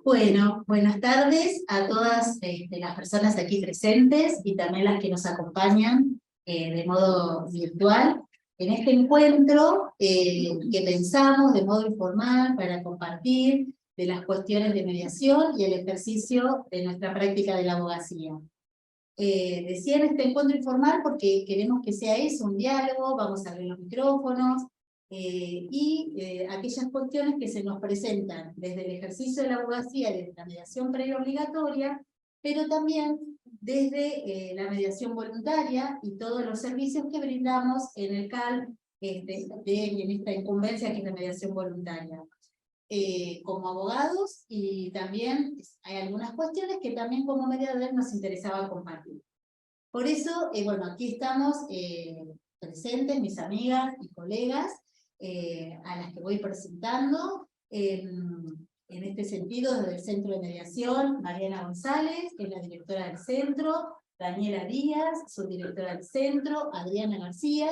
Bueno, buenas tardes a todas las personas aquí presentes y también las que nos acompañan de modo virtual en este encuentro que pensamos de modo informal para compartir de las cuestiones de mediación y el ejercicio de nuestra práctica de la abogacía. Decía en este encuentro informal porque queremos que sea eso, un diálogo, vamos a abrir los micrófonos, aquellas cuestiones que se nos presentan desde el ejercicio de la abogacía, desde la mediación previa obligatoria, pero también desde la mediación voluntaria y todos los servicios que brindamos en el CAL y en esta incumbencia que es la mediación voluntaria. Como abogados, y también hay algunas cuestiones que también como mediadores nos interesaba compartir. Por eso, bueno, aquí estamos presentes, mis amigas y colegas, a las que voy presentando. En este sentido, desde el Centro de Mediación, Mariana González, que es la directora del centro, Daniela Díaz, subdirectora del centro, Adriana García,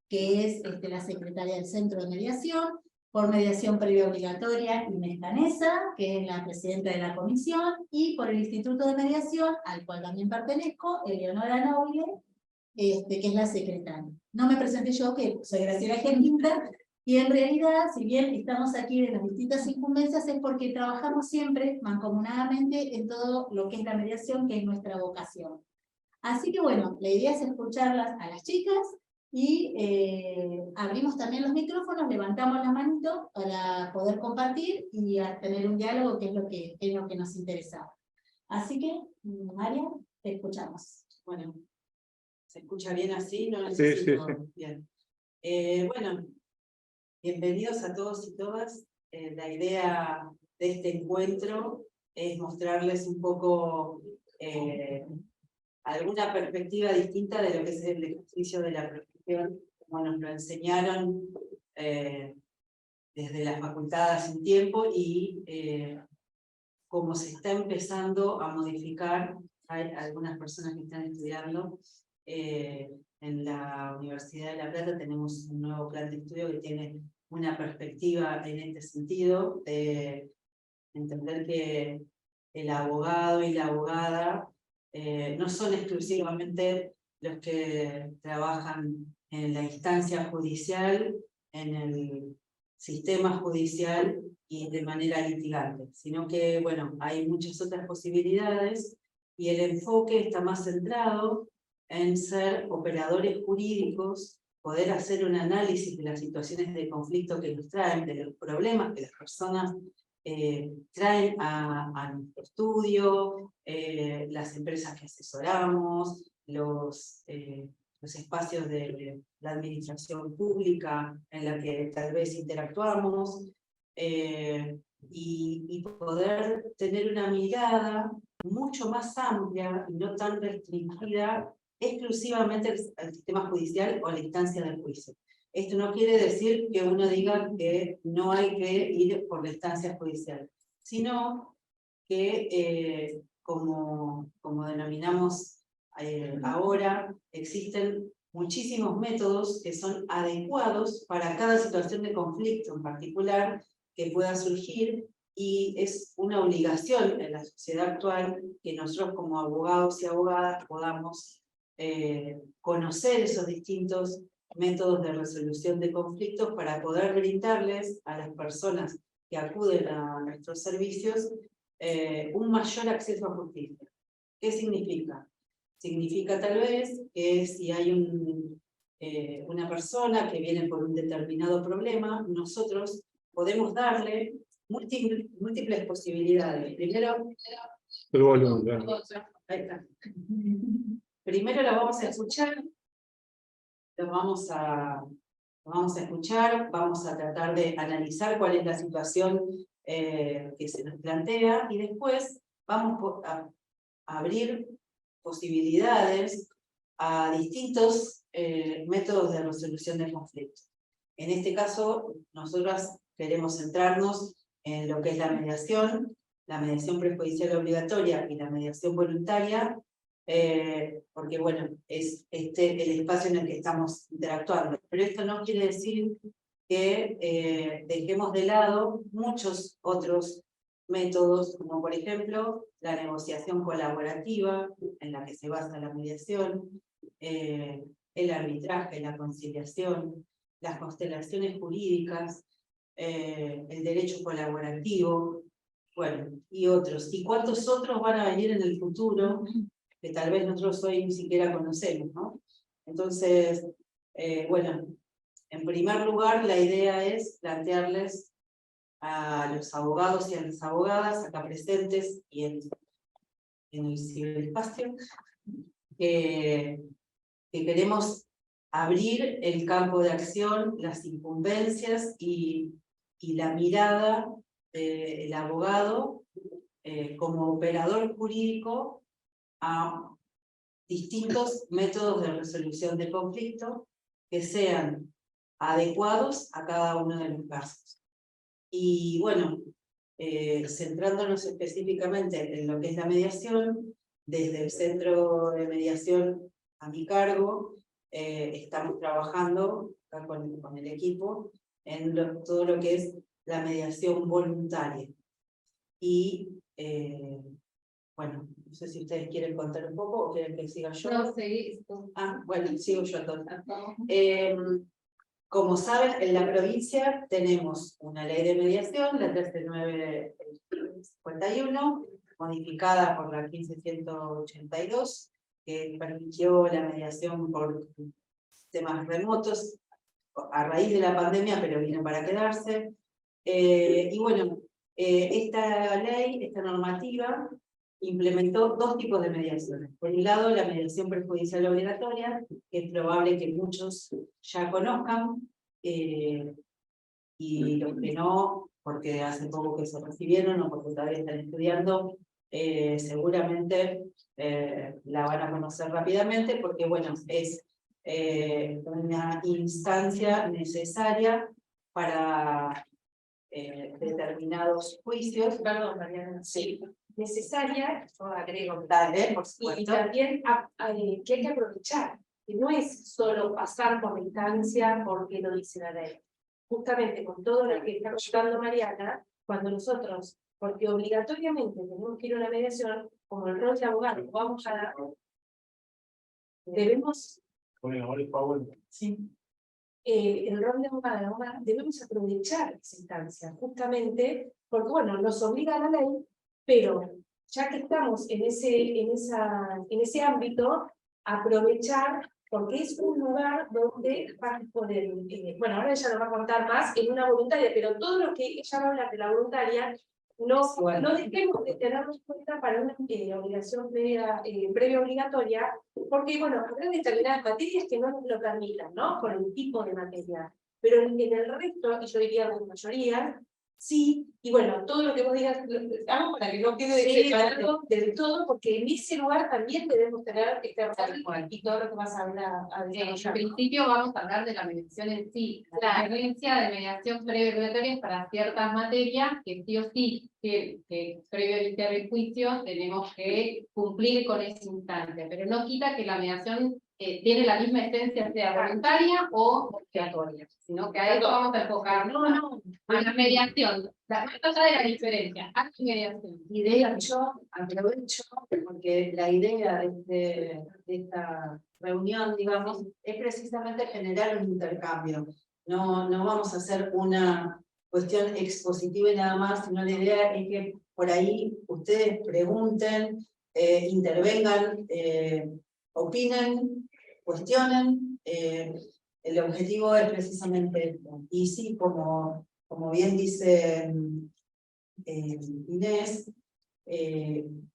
que es la secretaria del Centro de Mediación, por mediación previa obligatoria, Inés Canesa, que es la presidenta de la comisión, y por el Instituto de Mediación, al cual también pertenezco, Eleonora Noble, que es la secretaria. No me presenté yo, que soy Graciela Genguinda, y en realidad, si bien estamos aquí en las distintas incumbencias, es porque trabajamos siempre mancomunadamente en todo lo que es la mediación, que es nuestra vocación. Así que bueno, la idea es escucharlas a las chicas, y abrimos también los micrófonos, levantamos la manito para poder compartir y a tener un diálogo, que es lo que nos interesaba. Así que, María, te escuchamos. Bueno, ¿se escucha bien así? No necesito... Sí. Bien. Bueno, bienvenidos a todos y todas. La idea de este encuentro es mostrarles un poco alguna perspectiva distinta de lo que es el ejercicio de la profesión, como nos lo enseñaron desde la facultad hace un tiempo y cómo se está empezando a modificar. Hay algunas personas que están estudiando en la Universidad de La Plata. Tenemos un nuevo plan de estudio que tiene una perspectiva en este sentido, de entender que el abogado y la abogada no son exclusivamente los que trabajan en la instancia judicial, en el sistema judicial y de manera litigante, sino que, bueno, hay muchas otras posibilidades y el enfoque está más centrado en ser operadores jurídicos, poder hacer un análisis de las situaciones de conflicto que nos traen, de los problemas que las personas traen a nuestro estudio, las empresas que asesoramos, los espacios de la administración pública en la que tal vez interactuamos, y poder tener una mirada mucho más amplia y no tan restringida exclusivamente al sistema judicial o a la instancia del juicio. Esto no quiere decir que uno diga que no hay que ir por la instancia judicial, sino que, como denominamos ahora, existen muchísimos métodos que son adecuados para cada situación de conflicto en particular que pueda surgir, y es una obligación en la sociedad actual que nosotros como abogados y abogadas podamos conocer esos distintos métodos de resolución de conflictos para poder brindarles a las personas que acuden a nuestros servicios un mayor acceso a justicia. ¿Qué significa? Significa tal vez que si hay una persona que viene por un determinado problema, nosotros podemos darle múltiples posibilidades. Primero lo vamos a escuchar, vamos a escuchar, vamos a tratar de analizar cuál es la situación que se nos plantea, y después vamos a abrir posibilidades a distintos métodos de resolución de conflictos. En este caso, nosotras queremos centrarnos en lo que es la mediación prejudicial obligatoria y la mediación voluntaria, porque bueno, es el espacio en el que estamos interactuando. Pero esto no quiere decir que dejemos de lado muchos otros métodos como por ejemplo la negociación colaborativa en la que se basa la mediación, el arbitraje, la conciliación, las constelaciones jurídicas, el derecho colaborativo, bueno, y otros. ¿Y cuántos otros van a venir en el futuro que tal vez nosotros hoy ni siquiera conocemos, ¿no? Entonces, bueno, en primer lugar, la idea es plantearles a los abogados y a las abogadas acá presentes y en el ciberespacio que queremos abrir el campo de acción, las incumbencias y la mirada del abogado como operador jurídico a distintos métodos de resolución de conflicto que sean adecuados a cada uno de los casos. Y bueno, centrándonos específicamente en lo que es la mediación, desde el Centro de Mediación a mi cargo, estamos trabajando acá con el equipo en todo lo que es la mediación voluntaria. Y bueno, no sé si ustedes quieren contar un poco o quieren que siga yo. No, seguí. Ah, bueno, sigo yo entonces. Como saben, en la provincia tenemos una ley de mediación, la 13951, modificada por la 15182, que permitió la mediación por temas remotos a raíz de la pandemia, pero vino para quedarse. Y bueno, esta ley, esta normativa, implementó dos tipos de mediaciones. Por un lado, la mediación prejudicial obligatoria, que es probable que muchos ya conozcan, y los que no, porque hace poco que se recibieron o porque todavía están estudiando, seguramente la van a conocer rápidamente, porque bueno, es una instancia necesaria para determinados juicios. Perdón, Mariana. Sí. Necesaria, yo agrego, Dale, por y supuesto. también que hay que aprovechar, que no es solo pasar por la instancia porque lo dice la ley. Justamente con todo lo que está contando Mariana, cuando nosotros, porque obligatoriamente tenemos que ir a una mediación, como el rol de abogado vamos a dar, debemos, Sí. el rol de abogado, debemos aprovechar esa instancia, justamente porque, bueno, nos obliga a la ley, pero ya que estamos en ese ámbito, aprovechar, porque es un lugar donde vas a poder, bueno, ahora ella nos va a contar más en una voluntaria, pero todo lo que ella va a hablar de la voluntaria, no dejemos de tenernos en cuenta para una obligación previa obligatoria, porque, bueno, habrá determinadas materias que no nos lo permitan, ¿no? Por el tipo de materia. Pero en el resto, y yo diría la mayoría, sí, y bueno, todo lo que vos digas, hago para que no quede separado del todo, porque en ese lugar también debemos tener este rol y todo lo que vas a hablar. En principio vamos a hablar de la mediación en sí. La diferencia de mediación previa obligatoria es para ciertas materias que sí o sí, que previo a iniciar el juicio tenemos que cumplir con esa instancia, pero no quita que la mediación tiene la misma esencia, sea voluntaria o obligatoria, sino que a eso vamos a enfocarnos. A la mediación, la cosa de la diferencia, a la mediación. Y de hecho, aprovecho, porque la idea de esta reunión, digamos, es precisamente generar un intercambio. No vamos a hacer una cuestión expositiva y nada más, sino la idea es que por ahí ustedes pregunten, intervengan, opinen, cuestionen. El objetivo es precisamente esto. Y sí, como bien dice Inés, en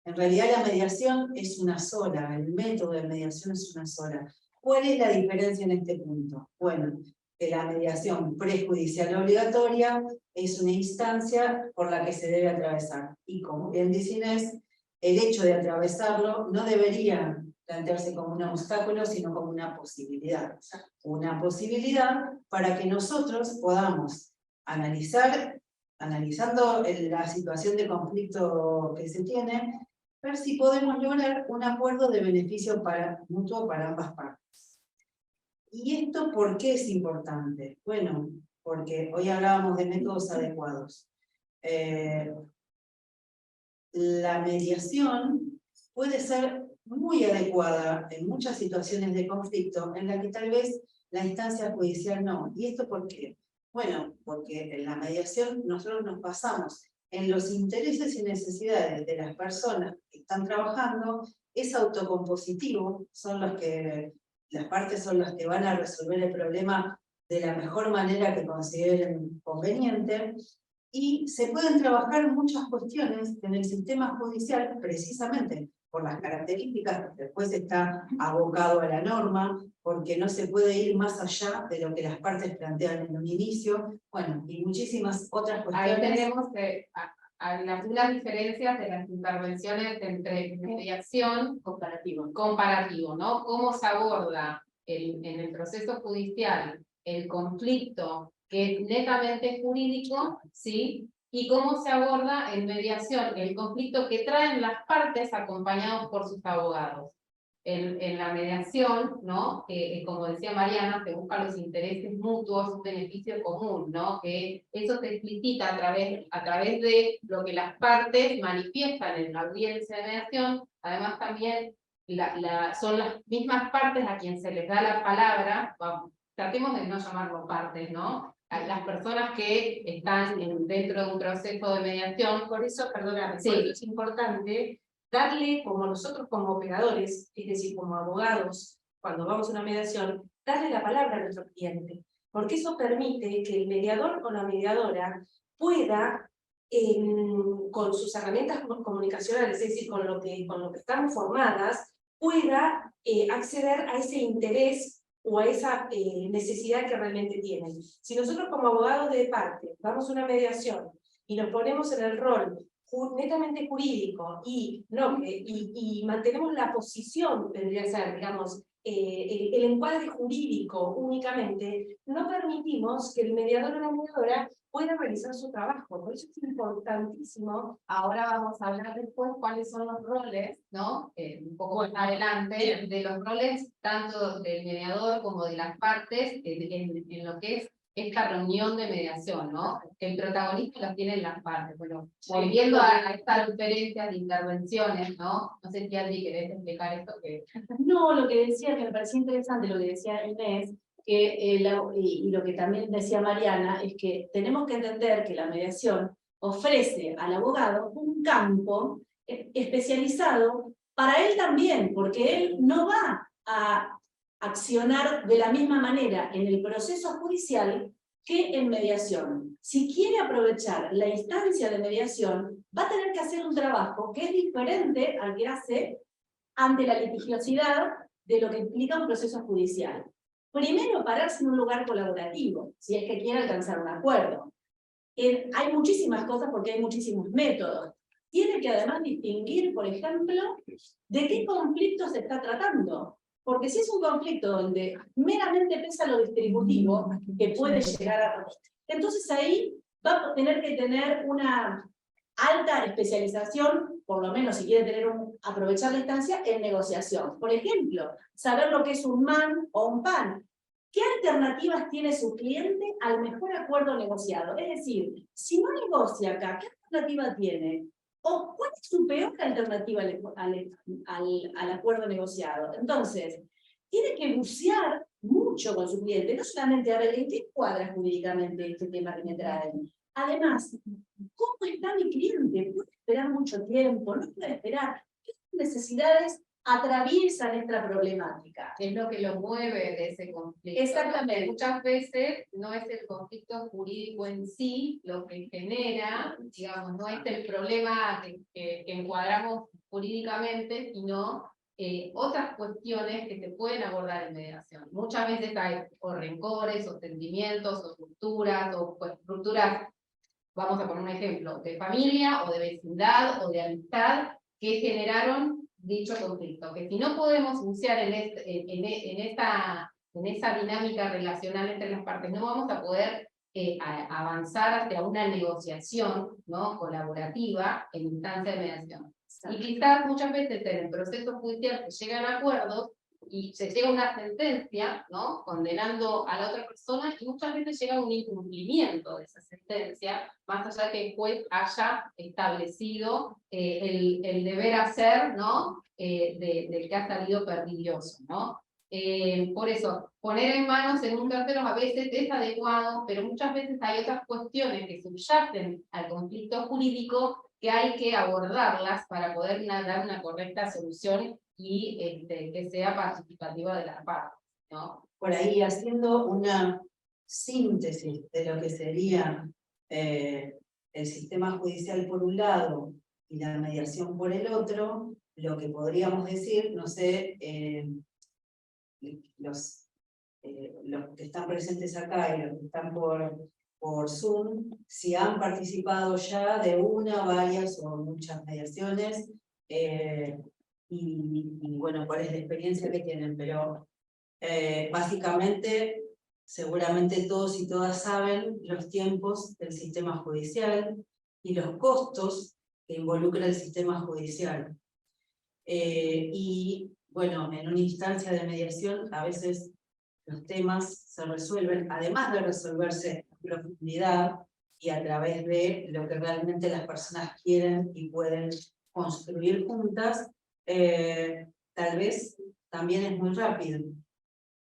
realidad la mediación es una sola, el método de mediación es una sola. ¿Cuál es la diferencia en este punto? Bueno, que la mediación prejudicial obligatoria es una instancia por la que se debe atravesar. Y como bien dice Inés, el hecho de atravesarlo no debería plantearse como un obstáculo, sino como una posibilidad. Una posibilidad para que nosotros podamos analizando la situación de conflicto que se tiene, ver si podemos lograr un acuerdo de beneficio mutuo para ambas partes. ¿Y esto por qué es importante? Bueno, porque hoy hablábamos de métodos adecuados. la mediación puede ser muy adecuada en muchas situaciones de conflicto en la que tal vez la instancia judicial no. ¿Y esto por qué? Bueno, porque en la mediación nosotros nos basamos en los intereses y necesidades de las personas que están trabajando, es autocompositivo, las partes son las que van a resolver el problema de la mejor manera que consideren conveniente, y se pueden trabajar muchas cuestiones en el sistema judicial precisamente por las características, porque el juez está abocado a la norma, porque no se puede ir más allá de lo que las partes plantean en un inicio, bueno, y muchísimas otras Ahí cuestiones. tenemos algunas diferencias de las intervenciones entre mediación comparativo, ¿no? Cómo se aborda en el proceso judicial el conflicto que es netamente jurídico, ¿sí? Y cómo se aborda en mediación el conflicto que traen las partes acompañados por sus abogados. En la mediación, ¿no? Como decía Mariana, se buscan los intereses mutuos, un beneficio común, ¿no? Que eso se explicita a través de lo que las partes manifiestan en la audiencia de mediación. Además también son las mismas partes a quien se les da la palabra, tratemos de no llamarlo partes, ¿no? A las personas que están dentro de un proceso de mediación. Por eso, perdóname, sí, es importante darle, como nosotros como operadores, es decir, como abogados, cuando vamos a una mediación, darle la palabra a nuestro cliente, porque eso permite que el mediador o la mediadora pueda, con sus herramientas comunicacionales, es decir, con lo que estamos formadas, pueda acceder a ese interés o a esa necesidad que realmente tienen. Si nosotros como abogados de parte vamos a una mediación y nos ponemos en el rol netamente jurídico y mantenemos la posición, tendría que ser, digamos, el encuadre jurídico únicamente, no permitimos que el mediador o la mediadora pueda realizar su trabajo. Por eso es importantísimo. Ahora vamos a hablar después cuáles son los roles, ¿no? Un poco más adelante, de los roles tanto del mediador como de las partes en lo que es esta reunión de mediación, ¿no? El protagonismo lo tienen las partes. Bueno, volviendo a estas diferencias de intervenciones, ¿no? No sé si Adri querés explicar esto. No, lo que decía, que me parecía interesante, lo que decía Inés, y lo que también decía Mariana, es que tenemos que entender que la mediación ofrece al abogado un campo especializado para él también, porque él no va a accionar de la misma manera en el proceso judicial que en mediación. Si quiere aprovechar la instancia de mediación, va a tener que hacer un trabajo que es diferente al que hace ante la litigiosidad de lo que implica un proceso judicial. Primero, pararse en un lugar colaborativo, si es que quiere alcanzar un acuerdo. Hay muchísimas cosas porque hay muchísimos métodos. Tiene que además distinguir, por ejemplo, de qué conflicto se está tratando. Porque si es un conflicto donde meramente pesa lo distributivo, que puede llegar a... Entonces ahí va a tener que tener una alta especialización, por lo menos si quiere aprovechar la instancia, en negociación. Por ejemplo, saber lo que es un MAN o un PAN. ¿Qué alternativas tiene su cliente al mejor acuerdo negociado? Es decir, si no negocia acá, ¿qué alternativa tiene? ¿O cuál es su peor alternativa al acuerdo negociado? Entonces, tiene que bucear mucho con su cliente, no solamente a ver en qué cuadra jurídicamente este tema que me traen. Además, ¿cómo está mi cliente? ¿Puede esperar mucho tiempo? ¿No puede esperar? ¿Qué necesidades atraviesan esta problemática? Es lo que lo mueve de ese conflicto. Exactamente. ¿No? Muchas veces no es el conflicto jurídico en sí lo que genera, digamos, no es el problema que encuadramos jurídicamente, sino otras cuestiones que se pueden abordar en mediación. Muchas veces hay o rencores, o sentimientos, o rupturas, vamos a poner un ejemplo, de familia, o de vecindad, o de amistad, que generaron dicho conflicto. Que si no podemos bucear en esa dinámica relacional entre las partes, no vamos a poder avanzar hacia una negociación, ¿no? Colaborativa en instancia de mediación. Y quizás muchas veces en el proceso judicial se llegan a acuerdos y se llega a una sentencia, ¿no? Condenando a la otra persona, y muchas veces llega a un incumplimiento de esa sentencia, más allá que el juez haya establecido el deber hacer, ¿no? Del que ha salido perdidioso, ¿no? Por eso, poner en manos en un tercero a veces es adecuado, pero muchas veces hay otras cuestiones que subyacen al conflicto jurídico que hay que abordarlas para poder dar una correcta solución y que sea participativa de las partes, ¿no? Por ahí, haciendo una síntesis de lo que sería el sistema judicial por un lado y la mediación por el otro, lo que podríamos decir, no sé, los que están presentes acá y los que están por Zoom, si han participado ya de una, varias o muchas mediaciones, y bueno, cuál es la experiencia que tienen, pero básicamente, seguramente todos y todas saben los tiempos del sistema judicial y los costos que involucra el sistema judicial. Y bueno, en una instancia de mediación, a veces los temas se resuelven, además de resolverse en profundidad y a través de lo que realmente las personas quieren y pueden construir juntas, tal vez también es muy rápido.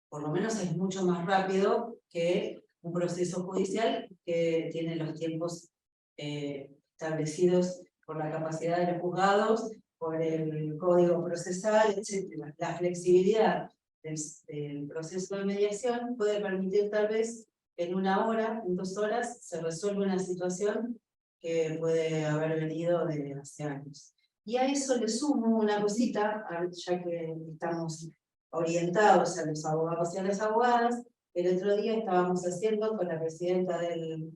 Por lo menos es mucho más rápido que un proceso judicial que tiene los tiempos establecidos por la capacidad de los juzgados, por el código procesal, etc. La flexibilidad del proceso de mediación puede permitir tal vez en 1 hora, en 2 horas, se resuelve una situación que puede haber venido de hace años. Y a eso le sumo una cosita, ya que estamos orientados a los abogados y a las abogadas. El otro día estábamos haciendo con la presidenta del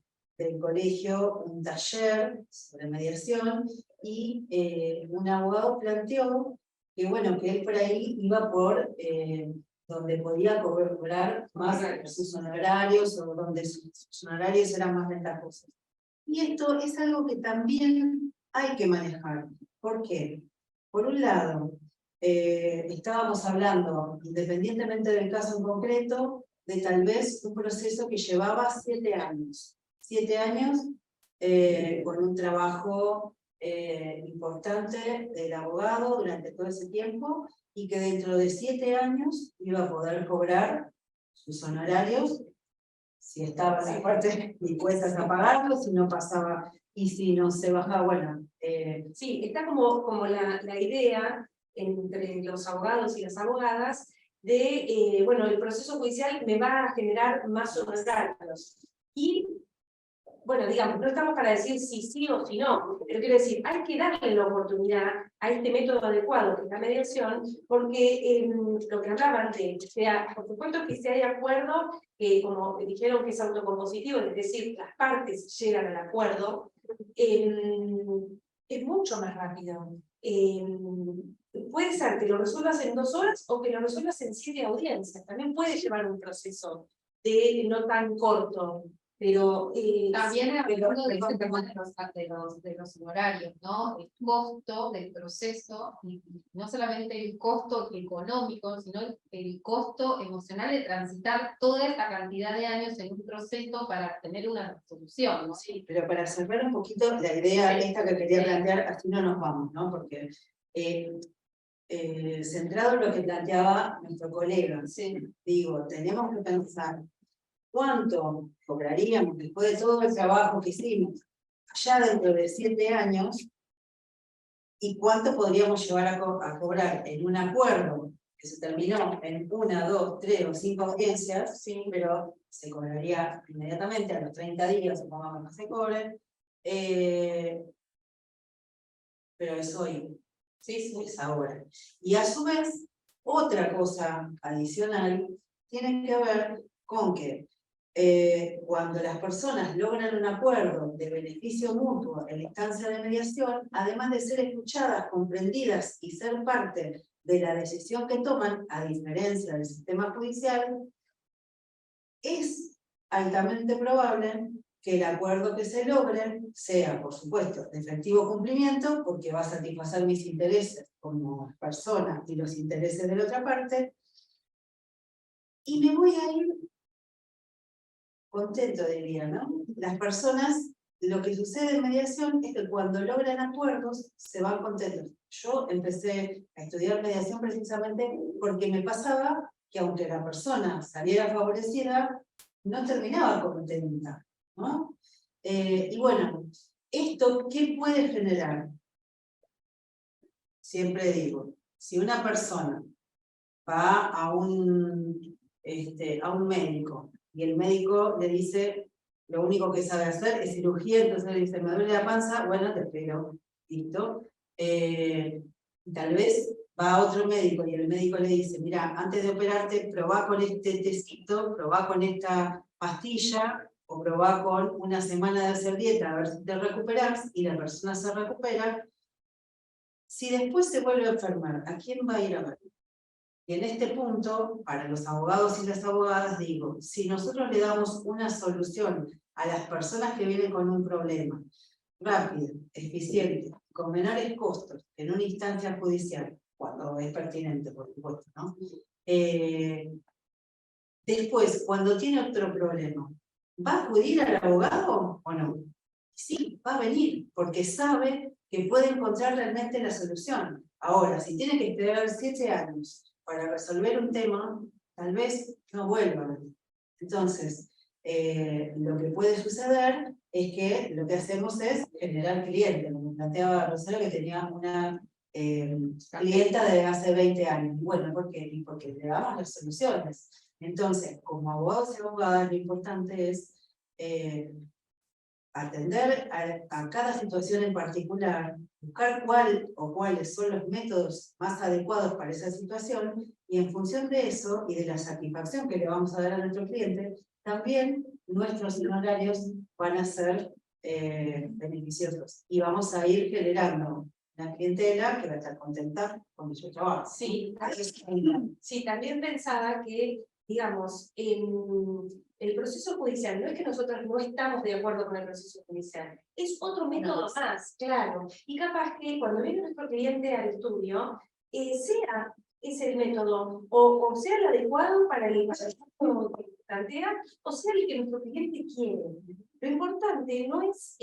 colegio un taller sobre mediación y un abogado planteó que bueno, que él por ahí iba por donde podía cobrar más sus honorarios o donde sus honorarios eran más ventajosos. Y esto es algo que también hay que manejar. ¿Por qué? Por un lado, estábamos hablando, independientemente del caso en concreto, de tal vez un proceso que llevaba 7 años. 7 años con un trabajo importante del abogado durante todo ese tiempo y que dentro de 7 años iba a poder cobrar sus honorarios si estaban las partes dispuestas a pagarlo, si no pasaba y si no se bajaba, bueno. Sí, está como la idea entre los abogados y las abogadas de, bueno, el proceso judicial me va a generar más honorarios. Y, bueno, digamos, no estamos para decir si sí o si no, pero quiero decir, hay que darle la oportunidad a este método adecuado que es la mediación, porque lo que hablaban de, por supuesto que si hay acuerdo, como dijeron que es autocompositivo, es decir, las partes llegan al acuerdo, es mucho más rápido. Puede ser que lo resuelvas en 2 horas o que lo resuelvas en 7 audiencias. También puede llevar un proceso de no tan corto. Pero también hablando de este tema de los horarios, ¿no? El costo del proceso, y no solamente el costo económico, sino el costo emocional de transitar toda esta cantidad de años en un proceso para obtener una resolución, ¿no? Sí, pero para cerrar un poquito la idea esta que quería plantear, así no nos vamos, ¿no? Porque centrado en lo que planteaba nuestro colega, digo, tenemos que pensar ¿cuánto cobraríamos después de todo el trabajo que hicimos allá dentro de 7 años? ¿Y cuánto podríamos llevar a cobrar en un acuerdo que se terminó en 1, 2, 3 o 5 audiencias, sí, pero se cobraría inmediatamente a los 30 días, supongamos que se cobre, pero es hoy, sí, es ahora. Y a su vez, otra cosa adicional tiene que ver con que cuando las personas logran un acuerdo de beneficio mutuo en la instancia de mediación, además de ser escuchadas, comprendidas y ser parte de la decisión que toman, a diferencia del sistema judicial, es altamente probable que el acuerdo que se logre sea, por supuesto, de efectivo cumplimiento, porque va a satisfacer mis intereses como persona y los intereses de la otra parte, y me voy a ir contento, diría, ¿no? Las personas, lo que sucede en mediación es que cuando logran acuerdos, se van contentos. Yo empecé a estudiar mediación precisamente porque me pasaba que aunque la persona saliera favorecida, no terminaba contenta, ¿no? Y bueno, ¿esto qué puede generar? Siempre digo, si una persona va a un médico y el médico le dice lo único que sabe hacer es cirugía, entonces le dice, me duele la panza, bueno, te espero, listo. Tal vez va a otro médico y el médico le dice, mira, antes de operarte, probá con este tecito, probá con esta pastilla, o probá con una semana de hacer dieta, a ver si te recuperás, y la persona se recupera. Si después se vuelve a enfermar, ¿a quién va a ir a ver? Y en este punto, para los abogados y las abogadas, digo, si nosotros le damos una solución a las personas que vienen con un problema, rápido, eficiente, con menores costos, en una instancia judicial, cuando es pertinente, por supuesto, ¿no? Después, cuando tiene otro problema, ¿va a acudir al abogado o no? Sí, va a venir, porque sabe que puede encontrar realmente la solución. Ahora, si tiene que esperar 7 años para resolver un tema, tal vez no vuelva a venir. Entonces, lo que puede suceder es que lo que hacemos es generar clientes. Como planteaba Rosario, que tenía una clienta de hace 20 años. Bueno, ¿por qué? Y porque le damos las soluciones. Entonces, como abogados y abogadas, lo importante es atender a cada situación en particular, buscar cuál o cuáles son los métodos más adecuados para esa situación, y en función de eso y de la satisfacción que le vamos a dar a nuestro cliente, también nuestros honorarios van a ser beneficiosos, y vamos a ir generando una clientela que va a estar contenta con nuestro trabajo. Sí, sí, también pensaba que, digamos, en el proceso judicial, no es que nosotros no estamos de acuerdo con el proceso judicial, es otro método más, claro. Y capaz que cuando viene nuestro cliente al estudio, sea ese el método, o sea el adecuado para el que plantea, o sea el que nuestro cliente quiere. Lo importante no es,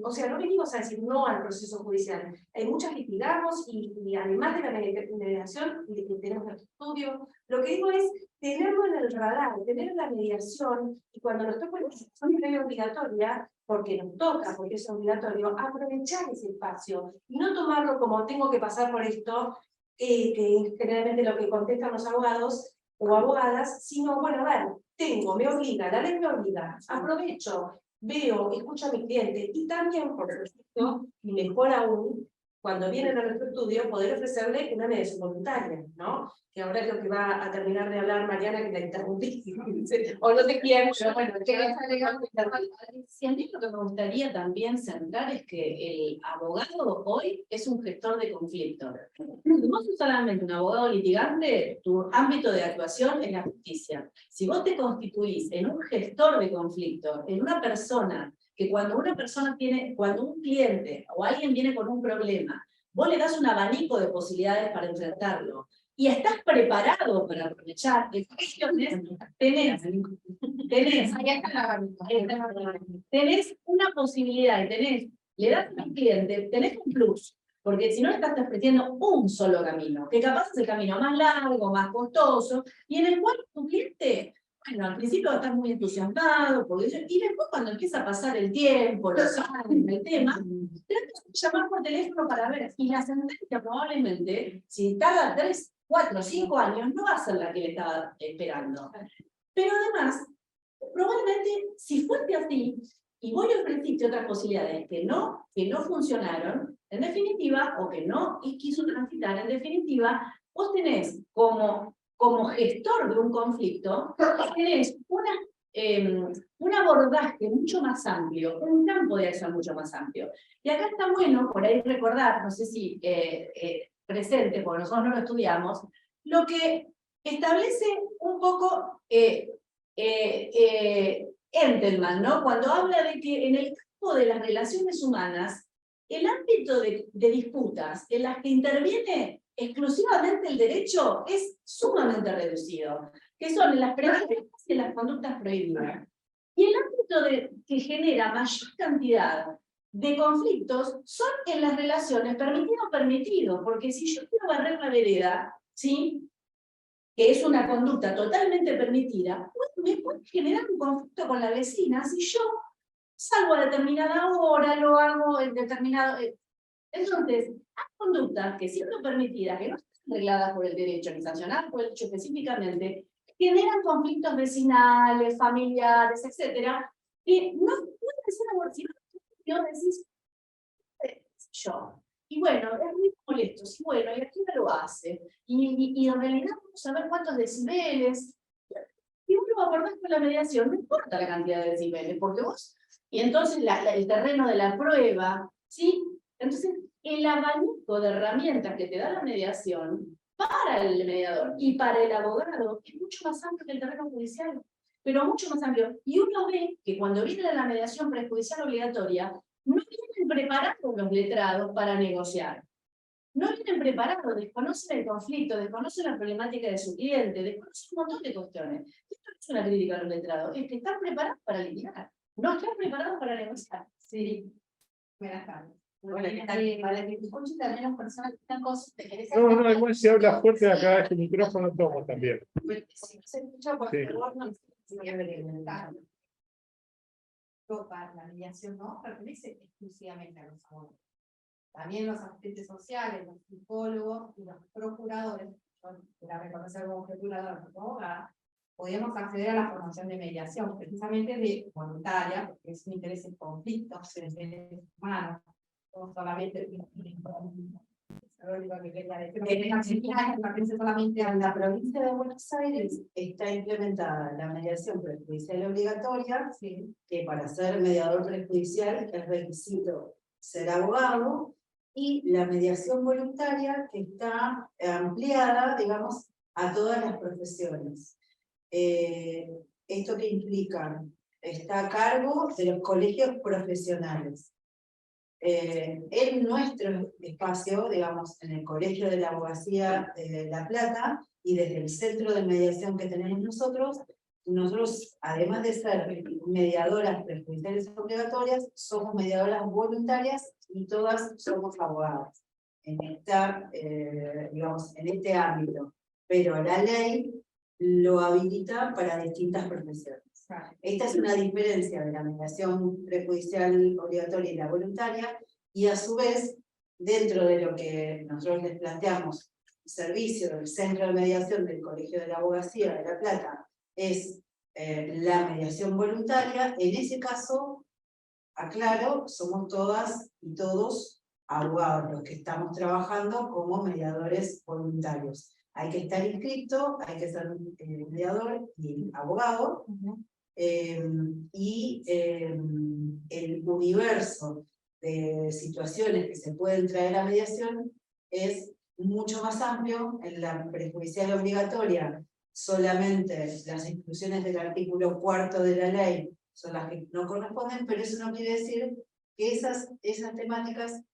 o sea, no venimos a decir no al proceso judicial. Hay muchas que litigamos y además de la mediación, y de que tenemos nuestro estudio, lo que digo es tenerlo en el radar, tener la mediación, y cuando nos toca una mediación previa obligatoria, porque nos toca, porque es obligatorio, aprovechar ese espacio y no tomarlo como tengo que pasar por esto, que es generalmente lo que contestan los abogados o abogadas, sino, bueno, a ver, me obliga, la ley me obliga, aprovecho, veo, escucho a mi cliente, y también, por supuesto, y mejor aún, cuando vienen a nuestro estudio, poder ofrecerle una mediación voluntaria, ¿no? Que ahora es lo que va a terminar de hablar Mariana, que la interrumpí, o no te quiero, pero bueno, Si a mí lo que me gustaría también centrar es que el abogado hoy es un gestor de conflictos. No sos solamente un abogado litigante, tu ámbito de actuación es la justicia. Si vos te constituís en un gestor de conflictos, en una persona que cuando un cliente o alguien viene con un problema, vos le das un abanico de posibilidades para enfrentarlo, y estás preparado para aprovechar, tenés una posibilidad, le das al cliente, tenés un plus, porque si no le estás ofreciendo un solo camino, que capaz es el camino más largo, más costoso, y en el cual tu cliente, bueno, al principio va a estar muy entusiasmado, y después cuando empieza a pasar el tiempo, los años, el tema, te vas a llamar por teléfono para ver, y la sentencia probablemente, si tarda 3, 4, 5 años, no va a ser la que le estaba esperando. Pero además, probablemente, si fuiste así, y vos le ofreciste otras posibilidades que no funcionaron, en definitiva, o que no quiso transitar, en definitiva, vos tenés como gestor de un conflicto, tenés un abordaje mucho más amplio, un campo de acción mucho más amplio. Y acá está bueno, por ahí recordar, no sé si presente, porque nosotros no lo estudiamos, lo que establece un poco Entelman, ¿no? Cuando habla de que en el campo de las relaciones humanas, el ámbito de disputas en las que interviene exclusivamente el derecho es sumamente reducido. que son en las preguntas y en las conductas prohibidas. Y el ámbito que genera mayor cantidad de conflictos son en las relaciones permitido o permitido, porque si yo quiero barrer la vereda, ¿sí?, que es una conducta totalmente permitida, me puede generar un conflicto con la vecina si yo salgo a determinada hora, lo hago en determinado... Entonces, hay conductas que siendo permitidas, que no están regladas por el derecho ni sancionadas por el derecho específicamente, generan conflictos vecinales, familiares, etcétera, que no pueden ser abortivos. Yo decís, yo. Y bueno, es muy molesto, sí, bueno, ¿y a quién lo hace? Y en realidad vamos a ver cuántos decibeles. Y uno va a acordar con la mediación, no importa la cantidad de decibeles, porque vos... Y entonces el terreno de la prueba, ¿sí? Entonces, el abanico de herramientas que te da la mediación para el mediador y para el abogado es mucho más amplio que el terreno judicial, pero mucho más amplio. Y uno ve que cuando viene la mediación prejudicial obligatoria, no vienen preparados los letrados para negociar. No vienen preparados, desconocen el conflicto, desconocen la problemática de su cliente, desconocen un montón de cuestiones. Esto no es una crítica a los letrados, es que están preparados para litigar, no están preparados para negociar. Sí. Buenas tardes. Bueno, Para que escuchen también las personas que están con No, igual si habla fuerte acá, este micrófono tomo también. Si no se escucha, por Sí. favor, no se voy a ver. La mediación no pertenece exclusivamente a los abogados. También los asistentes sociales, los psicólogos y los procuradores, para reconocer como procurador o abogada, podemos acceder a la formación de mediación, precisamente de voluntaria, porque es un interés en conflictos, en derechos humanos, no solamente en Argentina pertenece solamente a En la provincia de Buenos Aires está implementada la mediación prejudicial obligatoria, sí, que para ser mediador prejudicial es requisito ser abogado, y la mediación voluntaria que está ampliada, digamos, a todas las profesiones. ¿Esto qué implica? Está a cargo de los colegios profesionales. En nuestro espacio, digamos, en el Colegio de la Abogacía de La Plata, y desde el centro de mediación que tenemos nosotros, además de ser mediadoras prejudiciales obligatorias, somos mediadoras voluntarias y todas somos abogadas en digamos, en este ámbito. Pero la ley lo habilita para distintas profesiones. Esta es una diferencia de la mediación prejudicial obligatoria y la voluntaria, y a su vez, dentro de lo que nosotros les planteamos, el servicio del Centro de Mediación del Colegio de la Abogacía de La Plata es la mediación voluntaria. En ese caso, aclaro, somos todas y todos abogados los que estamos trabajando como mediadores voluntarios. Hay que estar inscrito, hay que ser mediador y abogado, y el universo de situaciones que se pueden traer a mediación es mucho más amplio. En la prejudicial obligatoria, solamente las exclusiones del artículo 4º de la ley son las que no corresponden, pero eso no quiere decir que esas temáticas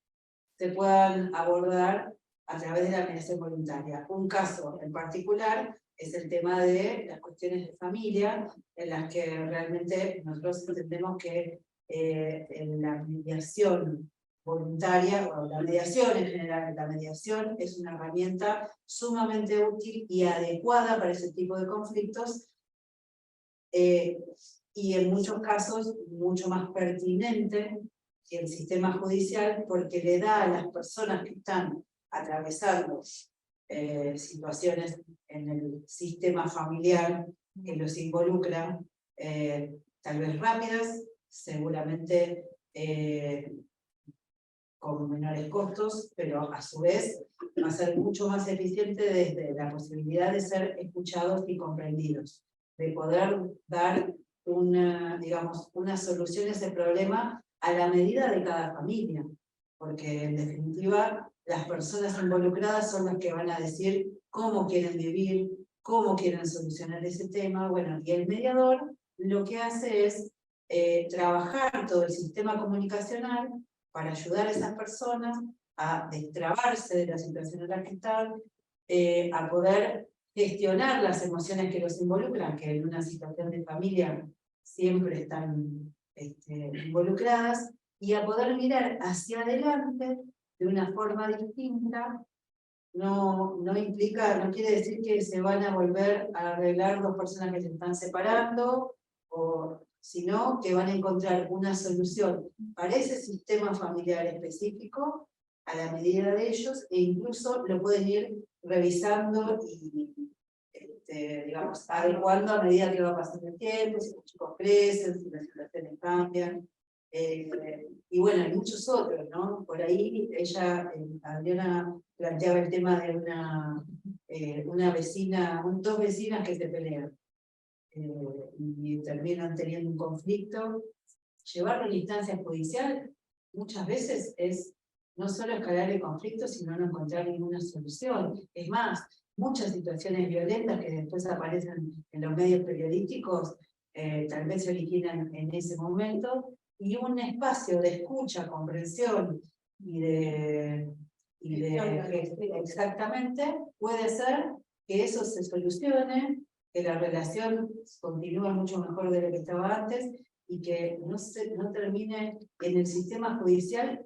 se puedan abordar a través de la mediación voluntaria. Un caso en particular es el tema de las cuestiones de familia, en las que realmente nosotros entendemos que en la mediación voluntaria, o la mediación en general, la mediación es una herramienta sumamente útil y adecuada para ese tipo de conflictos, y en muchos casos mucho más pertinente que el sistema judicial, porque le da a las personas que están atravesando situaciones en el sistema familiar que los involucran, tal vez rápidas, seguramente con menores costos, pero a su vez va a ser mucho más eficiente desde la posibilidad de ser escuchados y comprendidos, de poder dar digamos, una solución a ese problema a la medida de cada familia, porque en definitiva las personas involucradas son las que van a decir cómo quieren vivir, cómo quieren solucionar ese tema. Bueno, y el mediador lo que hace es trabajar todo el sistema comunicacional para ayudar a esas personas a destrabarse de la situación en la que están, a poder gestionar las emociones que los involucran, que en una situación de familia siempre están involucradas, y a poder mirar hacia adelante de una forma distinta. No implica, no quiere decir que se van a volver a arreglar dos personas que se están separando, sino que van a encontrar una solución para ese sistema familiar específico a la medida de ellos, e incluso lo pueden ir revisando y digamos, adecuando a medida que va pasando el tiempo, si los chicos crecen, si las situaciones cambian. Y bueno, hay muchos otros, ¿no? Por ahí ella, Adriana, planteaba el tema de una vecina, dos vecinas que se pelean y terminan teniendo un conflicto. Llevarlo a la instancia judicial muchas veces es no solo escalar el conflicto, sino no encontrar ninguna solución. Es más, muchas situaciones violentas que después aparecen en los medios periodísticos, tal vez se originan en ese momento, y un espacio de escucha, comprensión exactamente, puede ser que eso se solucione, que la relación continúe mucho mejor de lo que estaba antes, y que no termine en el sistema judicial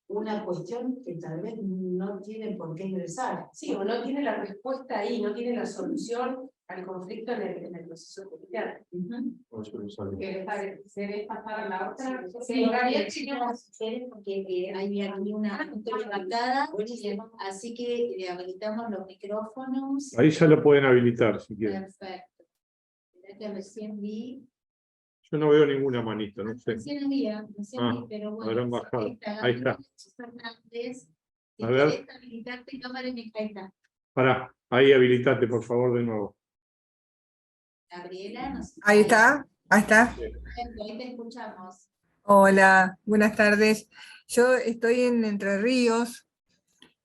una cuestión que tal vez no tiene por qué ingresar. Sí, o no tiene la respuesta ahí, no tiene la solución al conflicto en el proceso judicial. ¿Querés pasar a la otra? Sí, en realidad queríamos hacer porque hay aquí una historia marcada, así que le habilitamos los micrófonos. Ahí ya lo pueden habilitar si quieren. Perfecto. Mirá que recién vi. Yo no veo ninguna manito, no sé. Recién vi, pero bueno. Habrán bajado. Ahí está. Fernández, si A ver. querés habilitarte cámara en ahí está. Pará, ahí habilitate, por favor, de nuevo. Gabriela, no sé. Ahí está, ahí está. Perfecto, ahí te escuchamos. Hola, buenas tardes. Yo estoy en Entre Ríos.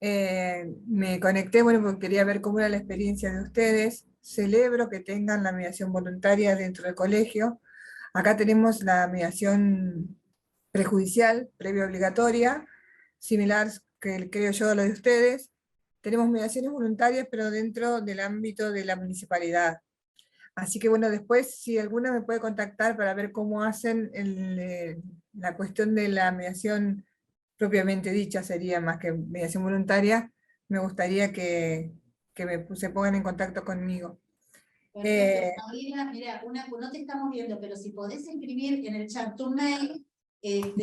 Me conecté, bueno, porque quería ver cómo era la experiencia de ustedes. Celebro que tengan la mediación voluntaria dentro del colegio. Acá tenemos la mediación prejudicial, previa obligatoria, similar que creo yo a lo de ustedes. Tenemos mediaciones voluntarias, pero dentro del ámbito de la municipalidad. Así que bueno, después si alguna me puede contactar para ver cómo hacen la cuestión de la mediación propiamente dicha, sería más que mediación voluntaria, me gustaría que se pongan en contacto conmigo. Perfecto, Gabriela, mira, no te estamos viendo, pero si podés escribir en el chat tu mail,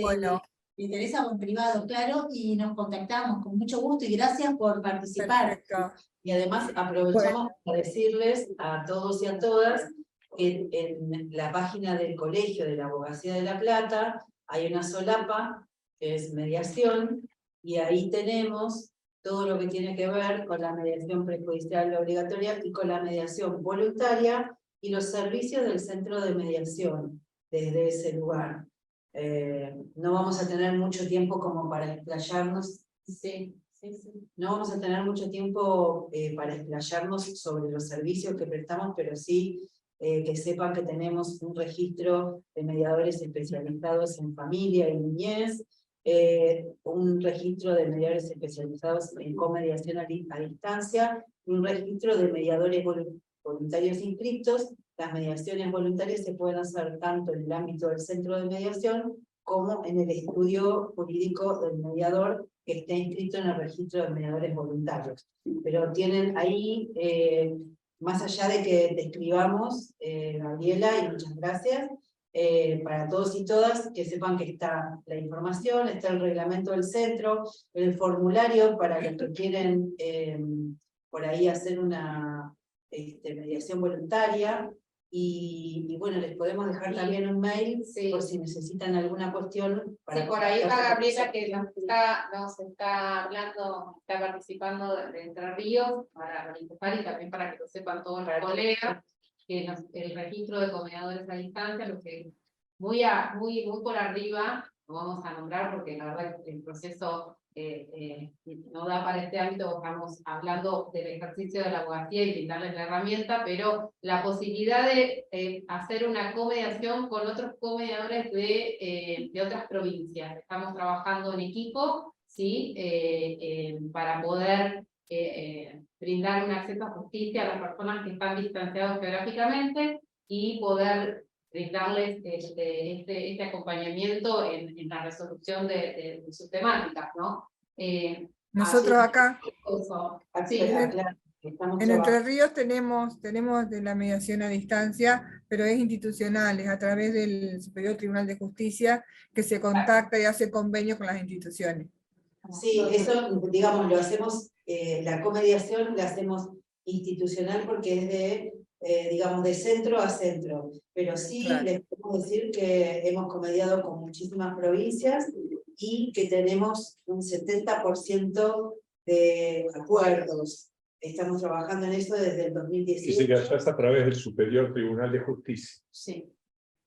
Bueno. me interesa o en privado, claro, y nos contactamos con mucho gusto y gracias por participar. Perfecto. Y además aprovechamos para decirles a todos y a todas que en la página del Colegio de la Abogacía de La Plata hay una solapa que es mediación, y ahí tenemos todo lo que tiene que ver con la mediación prejudicial obligatoria y con la mediación voluntaria y los servicios del centro de mediación desde ese lugar. No vamos a tener mucho tiempo como para explayarnos. No vamos a tener mucho tiempo para explayarnos sobre los servicios que prestamos, pero sí que sepan que tenemos un registro de mediadores especializados en familia y niñez, un registro de mediadores especializados en comediación a distancia, un registro de mediadores voluntarios inscritos. Las mediaciones voluntarias se pueden hacer tanto en el ámbito del centro de mediación como en el estudio jurídico del mediador que esté inscrito en el registro de mediadores voluntarios. Pero tienen ahí, más allá de que describamos, Gabriela, y muchas gracias, para todos y todas, que sepan que está la información, está el reglamento del centro, el formulario para los que quieren por ahí hacer una mediación voluntaria, y bueno, les podemos dejar también un mail por si necesitan alguna cuestión. Sí, por ahí está Gabriela que nos está hablando, está participando de Entre Ríos para manifestar y también para que lo sepan todos los colegas, que el registro de comedores a distancia, lo que muy por arriba, lo vamos a nombrar porque la verdad que el proceso no da para este ámbito, estamos hablando del ejercicio de la abogacía y brindarles la herramienta, pero la posibilidad de hacer una comediación con otros comediadores de otras provincias. Estamos trabajando en equipo, ¿sí? Para poder brindar un acceso a justicia a las personas que están distanciadas geográficamente y poder brindarles este acompañamiento en la resolución de sus temáticas, ¿no? Nosotros acá, Sí, Claro, estamos en Entre trabajando. Ríos tenemos de la mediación a distancia, pero es institucional, es a través del Superior Tribunal de Justicia que se contacta y hace convenio con las instituciones. Sí, eso, digamos, lo hacemos, la comediación la hacemos institucional porque es digamos, de centro a centro. Pero sí, Claro. les podemos decir que hemos comediado con muchísimas provincias y que tenemos un 70% de acuerdos. Estamos trabajando en eso desde el 2018. Dice que allá es a través del Superior Tribunal de Justicia. Sí.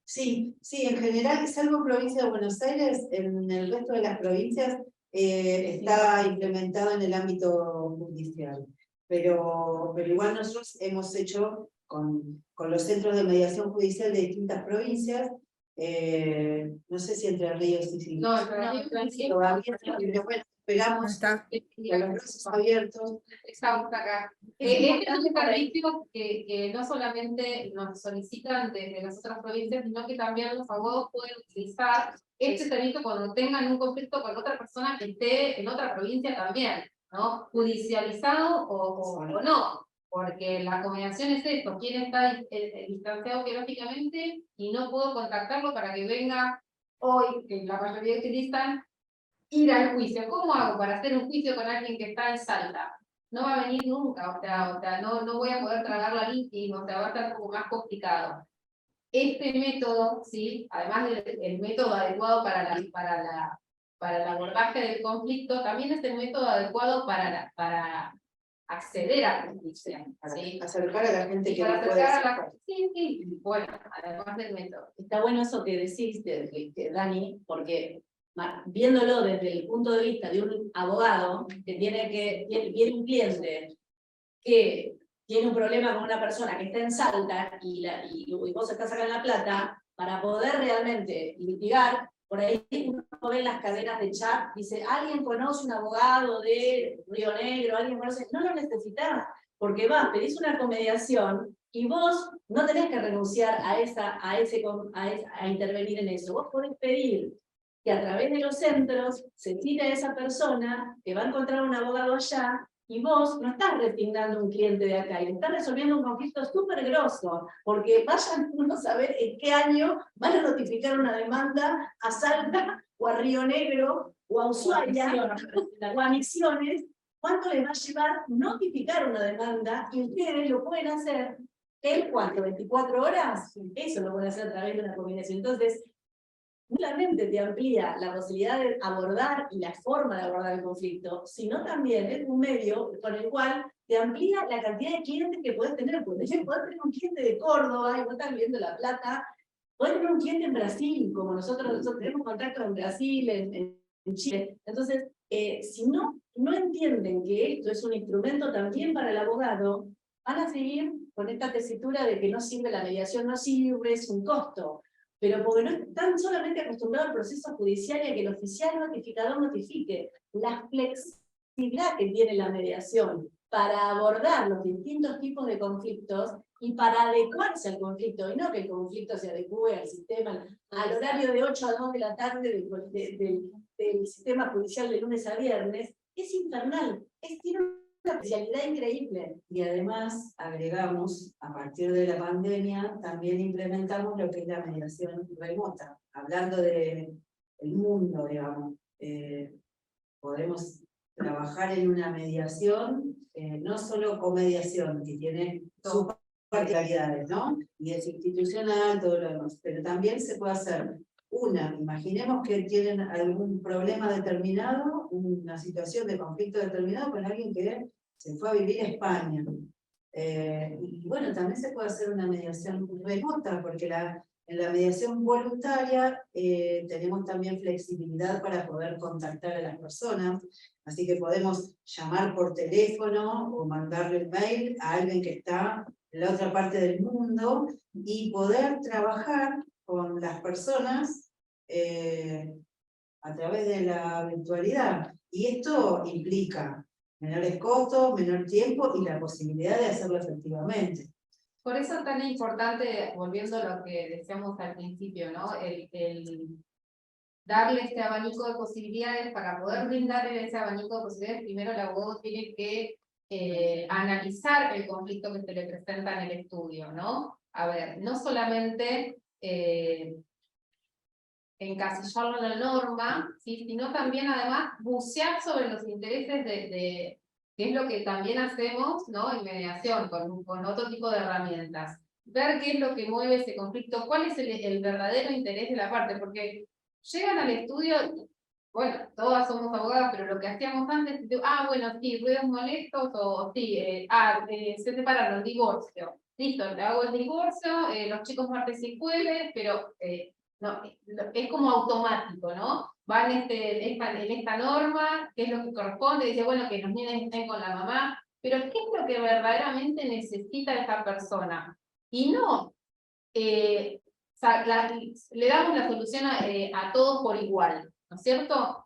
Sí, en general, salvo provincia de Buenos Aires, en el resto de las provincias está implementado en el ámbito judicial. Pero igual nosotros hemos hecho con los centros de mediación judicial de distintas provincias, no sé si Entre Ríos y si no, todavía, pero bueno, esperamos Está. con los brazos abiertos. Estamos acá. Este es un servicio que no solamente nos solicitan desde las otras provincias, sino que también los abogados pueden utilizar este servicio cuando tengan un conflicto con otra persona que esté en otra provincia también, ¿no? Judicializado o no. Porque la comediación es esto, quién está distanciado geográficamente y no puedo contactarlo para que venga hoy, que la mayoría utilizan, ir al juicio. ¿Cómo hago para hacer un juicio con alguien que está en Salta? No va a venir nunca, o sea no voy a poder tragar la litis, o sea, va a estar como más complicado. Este método, ¿sí? Además del método adecuado para el abordaje del conflicto, también es el método adecuado para acceder a la justicia, ¿sí? Acercar a la gente que Para no puede acercar a hacer. sí, bueno, además del método. Está bueno eso que decís, Dani, porque viéndolo desde el punto de vista de un abogado que viene un cliente que tiene un problema con una persona que está en Salta y vos estás acá en La Plata, para poder realmente litigar, por ahí uno ve en las cadenas de chat, dice, ¿alguien conoce un abogado de Río Negro? ¿Alguien conoce? No lo necesitas, porque vas, pedís una comediación y vos no tenés que renunciar a intervenir en eso. Vos podés pedir que a través de los centros se cite a esa persona que va a encontrar un abogado allá y vos no estás resignando un cliente de acá, y estás resolviendo un conflicto súper grosso, porque vayan uno a saber en qué año van a notificar una demanda a Salta, o a Río Negro, o a Ushuaia, o a Misiones, cuánto les va a llevar notificar una demanda, y ustedes lo pueden hacer en ¿cuánto? ¿24 horas? Eso lo pueden hacer a través de una combinación. Entonces, no solamente te amplía la posibilidad de abordar y la forma de abordar el conflicto, sino también es un medio con el cual te amplía la cantidad de clientes que puedes tener. Puedes tener un cliente de Córdoba, y vos estás viendo La Plata, puedes tener un cliente en Brasil, como nosotros tenemos contacto en Brasil, en Chile. Entonces, si no entienden que esto es un instrumento también para el abogado, van a seguir con esta tesitura de que no sirve la mediación, no sirve, es un costo. Pero porque no están solamente acostumbrados al proceso judicial y a que el oficial notificador notifique. La flexibilidad que tiene la mediación para abordar los distintos tipos de conflictos y para adecuarse al conflicto, y no que el conflicto se adecue al sistema, al horario de 8 a 2 de la tarde del sistema judicial de lunes a viernes, es infernal, tiene una especialidad increíble. Y además agregamos, a partir de la pandemia, también implementamos lo que es la mediación remota. Hablando del mundo, digamos, podemos trabajar en una mediación, no solo comediación, que tiene sus particularidades, ¿no? Y es institucional, todo lo demás, pero también se puede hacer imaginemos que tienen algún problema determinado, una situación de conflicto determinado con alguien que se fue a vivir a España. Y bueno, también se puede hacer una mediación remota, porque en la mediación voluntaria tenemos también flexibilidad para poder contactar a las personas, así que podemos llamar por teléfono o mandarle un mail a alguien que está en la otra parte del mundo y poder trabajar con las personas a través de la virtualidad. Y esto implica Menores costos, menor tiempo y la posibilidad de hacerlo efectivamente. Por eso es tan importante, volviendo a lo que decíamos al principio, ¿no? El darle este abanico de posibilidades. Para poder brindarle ese abanico de posibilidades, primero el abogado tiene que analizar el conflicto que se le presenta en el estudio, ¿no? A ver, no solamente encasillarlo en la norma, ¿sí? Sino también además bucear sobre los intereses que es lo que también hacemos, ¿no? En mediación, con otro tipo de herramientas. Ver qué es lo que mueve ese conflicto, cuál es el verdadero interés de la parte, porque llegan al estudio, bueno, todas somos abogadas, pero lo que hacíamos antes, bueno, sí, ruidos molestos, o sí, se separaron, divorcio. Listo, le hago el divorcio, los chicos martes y jueves, pero no, es como automático, ¿no? Van en esta norma, qué es lo que corresponde, dice, bueno, que los niños estén con la mamá, pero ¿qué es lo que verdaderamente necesita esta persona? Y no, le damos la solución a todos por igual, ¿no es cierto?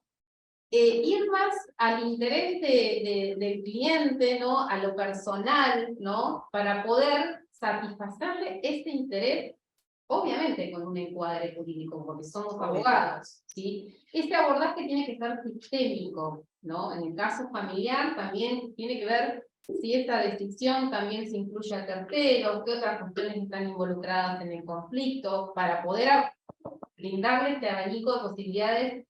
Ir más al interés del cliente, ¿no? A lo personal, ¿no? Para poder satisfacerle este interés, obviamente con un encuadre jurídico, porque somos abogados, ¿sí? Este abordaje tiene que ser sistémico, ¿no? En el caso familiar también tiene que ver si esta decisión también se incluye a terceros, qué otras cuestiones están involucradas en el conflicto, para poder brindarle este abanico de posibilidades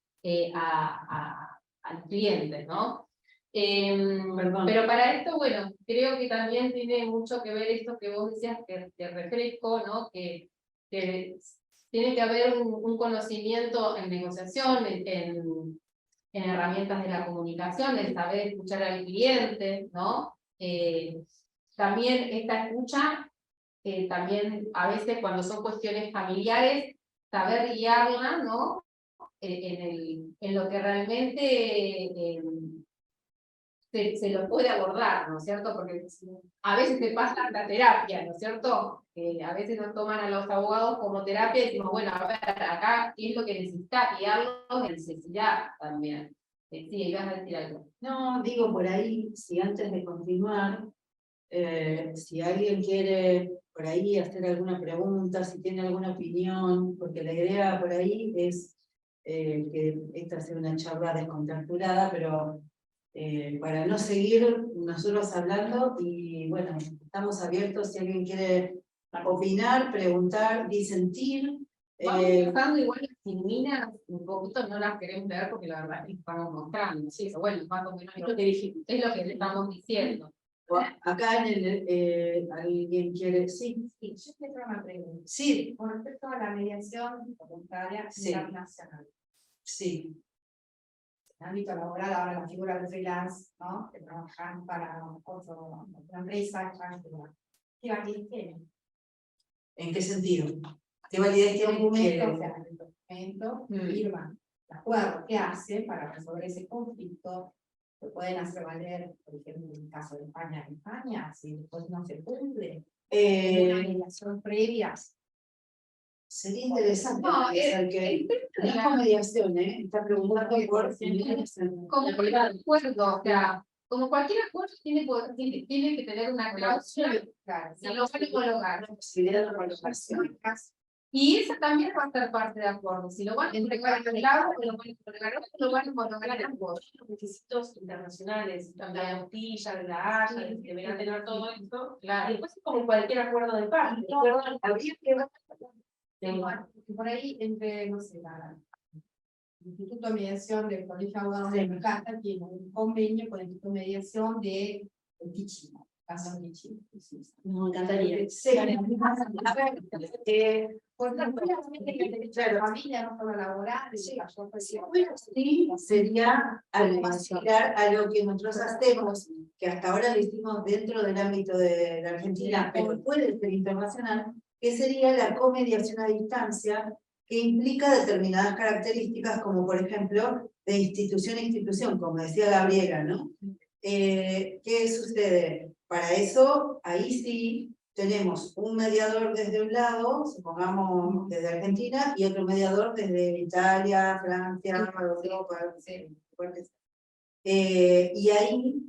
al cliente, ¿no? Pero para esto, bueno, creo que también tiene mucho que ver esto que vos decías, que refresco, ¿no? Que tiene que haber un conocimiento en negociación, en herramientas de la comunicación, el saber escuchar al cliente, ¿no? También esta escucha, también a veces cuando son cuestiones familiares, saber guiarla, ¿no? En lo que realmente se lo puede abordar, ¿no es cierto? Porque a veces se pasa la terapia, ¿no es cierto? A veces nos toman a los abogados como terapia y decimos, bueno, a ver, acá, ¿qué es lo que necesita? Guiarlo de necesidad también. Sí, ibas a decir algo. No, digo por ahí, si antes de continuar, si alguien quiere por ahí hacer alguna pregunta, si tiene alguna opinión, porque la idea por ahí es que esta sea una charla descontracturada, pero para no seguir nosotros hablando, y bueno, estamos abiertos si alguien quiere opinar, preguntar, disentir. Vamos pasando igual las filminas, un poquito no las queremos ver porque la verdad es que estamos mostrando, ¿sí? Bueno, más o menos es lo que le estamos diciendo. Acá en alguien quiere, sí. Sí, yo quiero hacer una pregunta. Sí. Con respecto a la mediación voluntaria internacional. Sí. En el ámbito laboral, ahora la figura de freelance, ¿no? Que trabajan para otra empresa extranjera. ¿Qué validez tiene? ¿En qué sentido? ¿Qué validez tiene? Documento, o sea, el documento firma de acuerdo que hace para resolver ese conflicto. Se pueden hacer valer, por ejemplo, en el caso de España, si después no se cumple. Una mediación previa. Sería interesante No, que no es con mediación, está preguntando por como cualquier acuerdo, o sea, como cualquier acuerdo tiene que tener una cláusula, Claro, si lo van a colocar. posibilidad de homologación. Y esa también va a ser parte de acuerdo. Si lo van a entregar a un lado, o lo van a colocar otro, lo van a homologar ambos. Los requisitos internacionales, la botilla, de la Haya, que deberán tener todo esto. Claro. Y después es como cualquier acuerdo de parte. habría que ver. Porque por ahí, entre, no sé, el Instituto de Mediación del Colegio de Abogados de Mercata tiene un convenio con el Instituto de Mediación de Ticino. Caso de Ticino. Me encantaría. Pues la familia no solo laboral, Sí, sería al similar a lo que nosotros hacemos, que hasta ahora lo hicimos dentro del ámbito de la Argentina, pero puede ser internacional, que sería la comediación a distancia, que implica determinadas características, como por ejemplo, de institución a institución, como decía Gabriela, ¿no? ¿Qué sucede? Para eso, ahí sí, tenemos un mediador desde un lado, supongamos desde Argentina, y otro mediador desde Italia, Francia, Europa, y ahí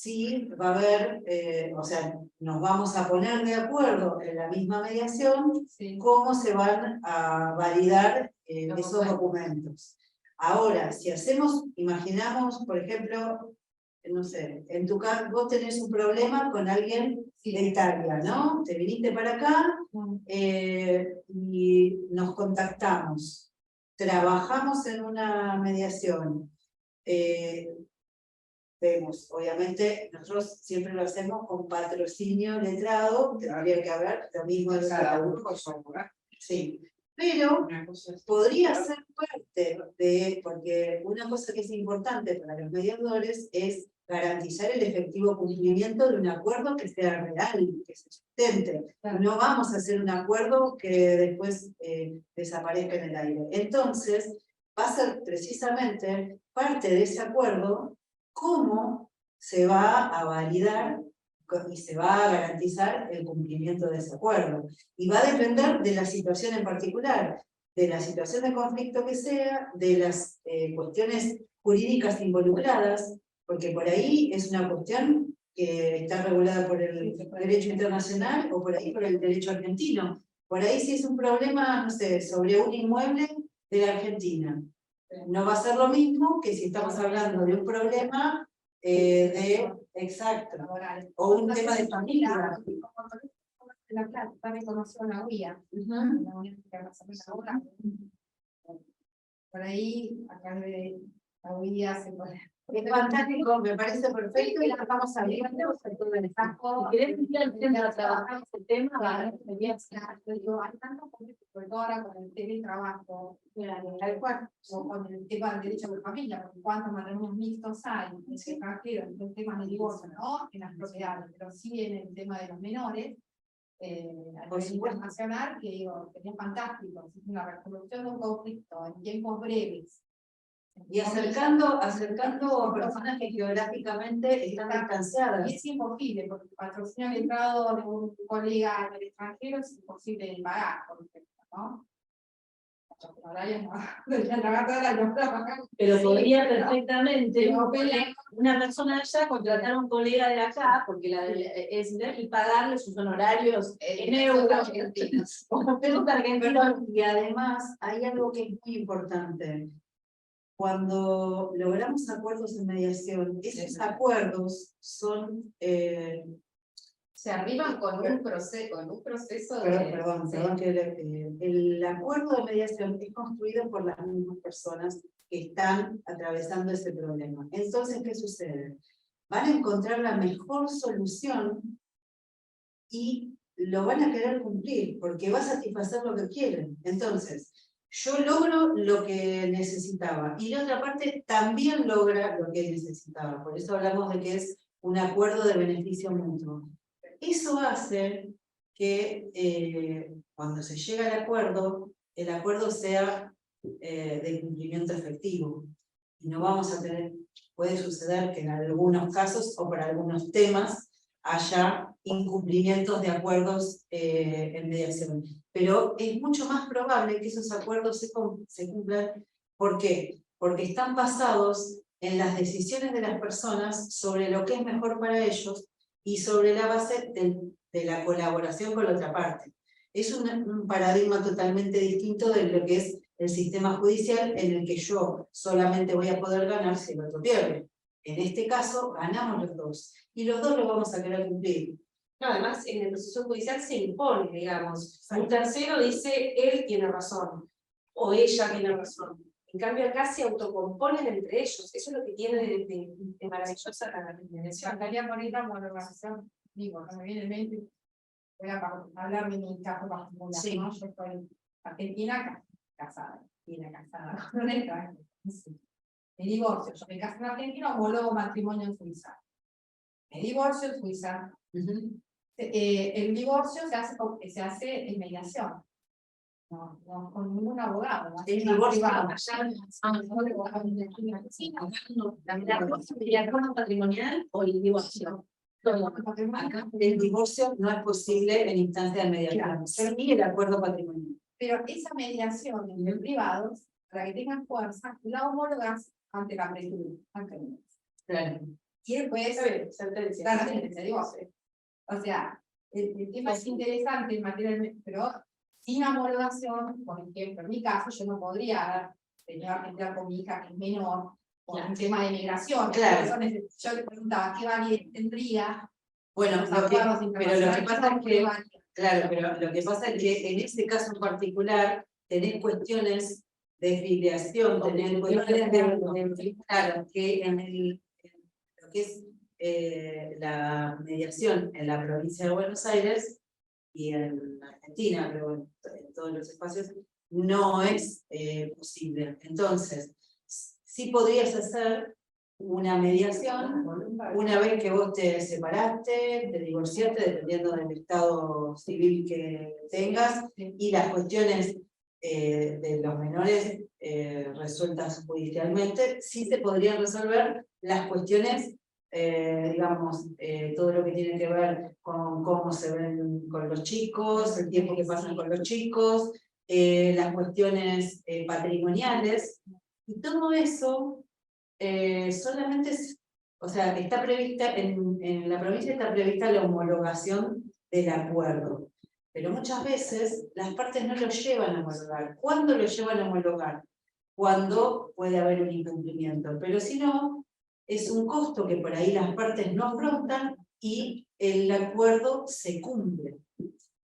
sí va a haber, o sea, nos vamos a poner de acuerdo en la misma mediación Sí. cómo se van a validar Los esos documentos. Ahora, si hacemos, imaginamos, por ejemplo, no sé, en tu caso vos tenés un problema con alguien de Italia, ¿no? Te viniste para acá y nos contactamos, trabajamos en una mediación. Vemos, obviamente, nosotros siempre lo hacemos con patrocinio letrado, tendría que haber lo mismo de cada uno. Sí, pero podría ser parte de, porque una cosa que es importante para los mediadores es garantizar el efectivo cumplimiento de un acuerdo que sea real, que se sustente. No vamos a hacer un acuerdo que después desaparezca en el aire. Entonces, va a ser precisamente parte de ese acuerdo cómo se va a validar y se va a garantizar el cumplimiento de ese acuerdo. Y va a depender de la situación en particular, de la situación de conflicto que sea, de las cuestiones jurídicas involucradas, porque por ahí es una cuestión que está regulada por el derecho internacional o por ahí por el derecho argentino. Por ahí si es un problema, no sé, sobre un inmueble de la Argentina. No va a ser lo mismo que si estamos hablando de un problema exacto, o un tema de familia. La Plata también conoció a una guía, la Unión Internacional Laboral. Por ahí, acá de la guía se puede. Es fantástico, me parece perfecto y la estamos abriendo por todo el saco. Si querés ir al centro a trabajar ese tema, Hay tantos conflictos, sobre todo ahora con el teletrabajo, tal cual, o con el tema del derecho de familia, porque cuántos matrimonios mixtos hay, en el extranjero, en el tema del divorcio, no en las propiedades, pero sí en el tema de los menores, a nivel internacional, que digo, sería fantástico, una resolución de un conflicto en tiempos breves. Y acercando a personas que geográficamente están distanciadas. Y es imposible, porque el patrocinio letrado de un colega del extranjero es imposible de pagar, por ejemplo, ¿no? pero podría Sí, perfectamente pero una persona de allá contratar a un colega de acá, porque y pagarle sus honorarios en euros argentinos. Y además hay algo que es muy importante. Cuando logramos acuerdos de mediación, esos acuerdos son Se arriban con un proceso de... Perdón, que el acuerdo de mediación es construido por las mismas personas que están atravesando ese problema. Entonces, ¿qué sucede? Van a encontrar la mejor solución y lo van a querer cumplir, porque va a satisfacer lo que quieren. Entonces, yo logro lo que necesitaba, y la otra parte también logra lo que necesitaba. Por eso hablamos de que es un acuerdo de beneficio mutuo. Eso hace que cuando se llega al acuerdo, el acuerdo sea de cumplimiento efectivo. Y no vamos a tener, puede suceder que en algunos casos o para algunos temas haya incumplimientos de acuerdos en mediación. Pero es mucho más probable que esos acuerdos se cumplan. ¿Por qué? Porque están basados en las decisiones de las personas sobre lo que es mejor para ellos y sobre la base de la colaboración con la otra parte. Es un paradigma totalmente distinto de lo que es el sistema judicial, en el que yo solamente voy a poder ganar si el otro pierde. En este caso, ganamos los dos, y los dos lo vamos a querer cumplir. No, además, en el proceso judicial se impone, digamos. Un tercero dice, él tiene razón, o ella tiene razón. En cambio, acá se autocomponen entre ellos. Eso es lo que tiene de maravillosa la mediación. Faltaría poner la organización, digo, no me viene en mente, voy a hablar de mi caso particular, Sí. ¿no? Yo estoy argentina casada, con esta, me divorcio, yo me caso en Argentina, homologo matrimonio en Suiza. Me divorcio en Suiza. El divorcio se hace en mediación. No, con ningún abogado. ¿No? El divorcio ¿El acuerdo patrimonial o el divorcio? Acá el divorcio no es posible en instancia de mediación, ni el acuerdo patrimonial. Pero esa mediación entre privados, para que tengan fuerza, la homologas ante la presunción. Claro. y después Está bien, sentencia. está la sentencia de divorcio. O sea, el tema es interesante materialmente, pero sin homologación, por ejemplo, en mi caso, yo no podría entrar con mi hija que es menor por un tema de migración. Claro. Por eso yo le preguntaba qué validez tendría. Bueno, los pero lo que internacionales, pasa es ¿cómo que, valida? claro, pero lo que pasa es que en este caso en particular tenés cuestiones de filiación, tenés cuestiones claro, que en lo que es la mediación en la provincia de Buenos Aires y en Argentina, pero en todos los espacios, no es posible. Entonces, sí podrías hacer una mediación una vez que vos te separaste, te divorciaste, dependiendo del estado civil que tengas, y las cuestiones de los menores resueltas judicialmente, sí se podrían resolver las cuestiones, digamos, todo lo que tiene que ver con cómo se ven con los chicos, el tiempo que pasan con los chicos, las cuestiones patrimoniales, y todo eso solamente es, o sea, está prevista, en la provincia está prevista la homologación del acuerdo, pero muchas veces las partes no lo llevan a homologar. ¿Cuándo lo llevan a homologar? Cuando puede haber un incumplimiento, pero si no, es un costo que por ahí las partes no afrontan y el acuerdo se cumple.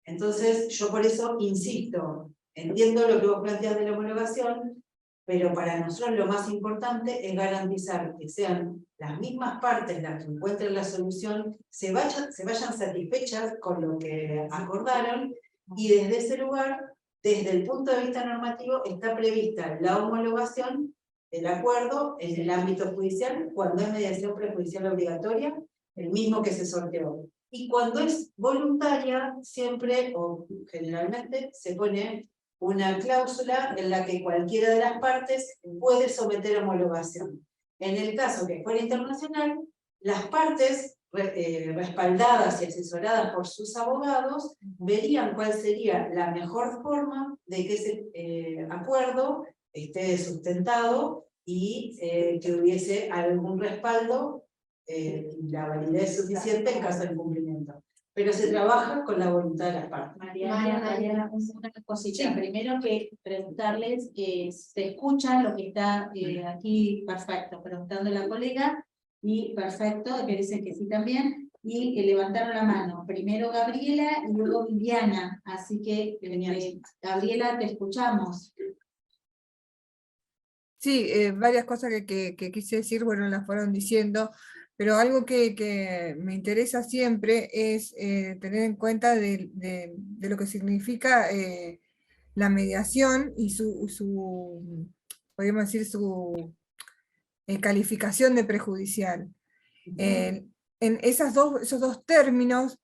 Entonces, yo por eso insisto, entiendo lo que vos planteas de la homologación, pero para nosotros lo más importante es garantizar que sean las mismas partes las que encuentren la solución, se vayan satisfechas con lo que acordaron, y desde ese lugar, desde el punto de vista normativo, está prevista la homologación del acuerdo en el ámbito judicial cuando es mediación prejudicial obligatoria, el mismo que se sorteó. Y cuando es voluntaria, siempre o generalmente se pone una cláusula en la que cualquiera de las partes puede someter a homologación. En el caso que fuera internacional, las partes respaldadas y asesoradas por sus abogados verían cuál sería la mejor forma de que ese acuerdo esté sustentado y que hubiese algún respaldo y la validez suficiente en caso de incumplimiento. Pero se trabaja con la voluntad de las partes. Mariana, una cosita. Primero que preguntarles, se escucha lo que está aquí, perfecto, preguntando la colega, y perfecto, que dicen que sí también, y levantaron la mano. Primero Gabriela y luego Viviana, así que Gabriela, te escuchamos. Sí, varias cosas que quise decir, bueno, las fueron diciendo, pero algo que me interesa siempre es tener en cuenta de lo que significa la mediación y podríamos decir, su calificación de prejudicial. En esos dos términos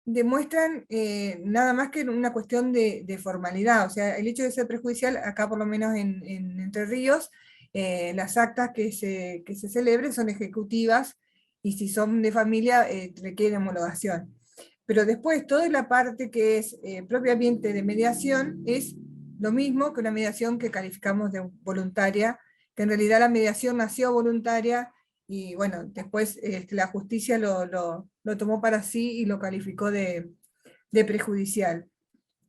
demuestran nada más que una cuestión de formalidad. O sea, el hecho de ser prejudicial, acá por lo menos en Entre Ríos, las actas que se celebren son ejecutivas, y si son de familia requieren homologación. Pero después toda la parte que es propiamente de mediación es lo mismo que una mediación que calificamos de voluntaria, que en realidad la mediación nació voluntaria, y bueno, después la justicia lo tomó para sí y lo calificó de prejudicial.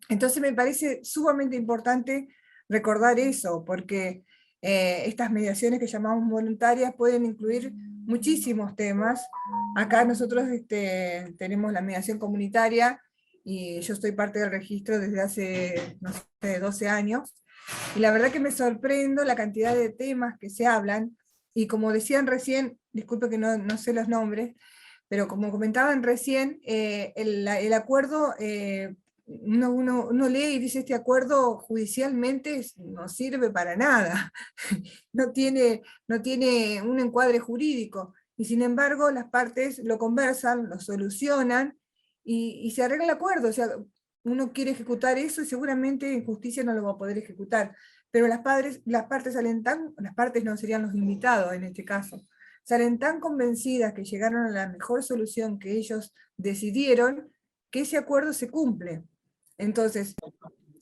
Entonces me parece sumamente importante recordar eso, porque estas mediaciones que llamamos voluntarias pueden incluir muchísimos temas. Acá nosotros tenemos la mediación comunitaria, y yo soy parte del registro desde hace, no sé, 12 años, y la verdad que me sorprendo la cantidad de temas que se hablan, y como decían recién, disculpe que no sé los nombres, pero como comentaban recién, el acuerdo, uno lee y dice, este acuerdo judicialmente no sirve para nada, no tiene un encuadre jurídico, y sin embargo las partes lo conversan, lo solucionan, y se arregla el acuerdo. O sea, uno quiere ejecutar eso y seguramente en justicia no lo va a poder ejecutar, pero las partes salen las partes no serían los invitados en este caso, salen tan convencidas que llegaron a la mejor solución que ellos decidieron, que ese acuerdo se cumple. Entonces,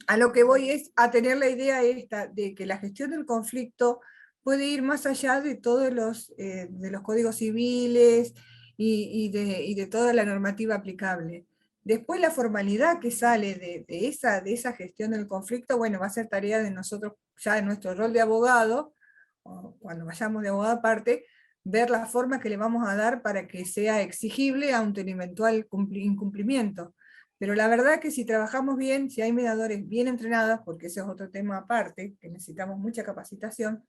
a lo que voy es a tener la idea esta de que la gestión del conflicto puede ir más allá de todos de los códigos civiles y de toda la normativa aplicable. Después la formalidad que sale de esa gestión del conflicto, bueno, va a ser tarea de nosotros, ya en nuestro rol de abogado, o cuando vayamos de abogado aparte, ver la forma que le vamos a dar para que sea exigible ante un eventual incumplimiento. Pero la verdad que si trabajamos bien, si hay mediadores bien entrenados, porque ese es otro tema aparte, que necesitamos mucha capacitación,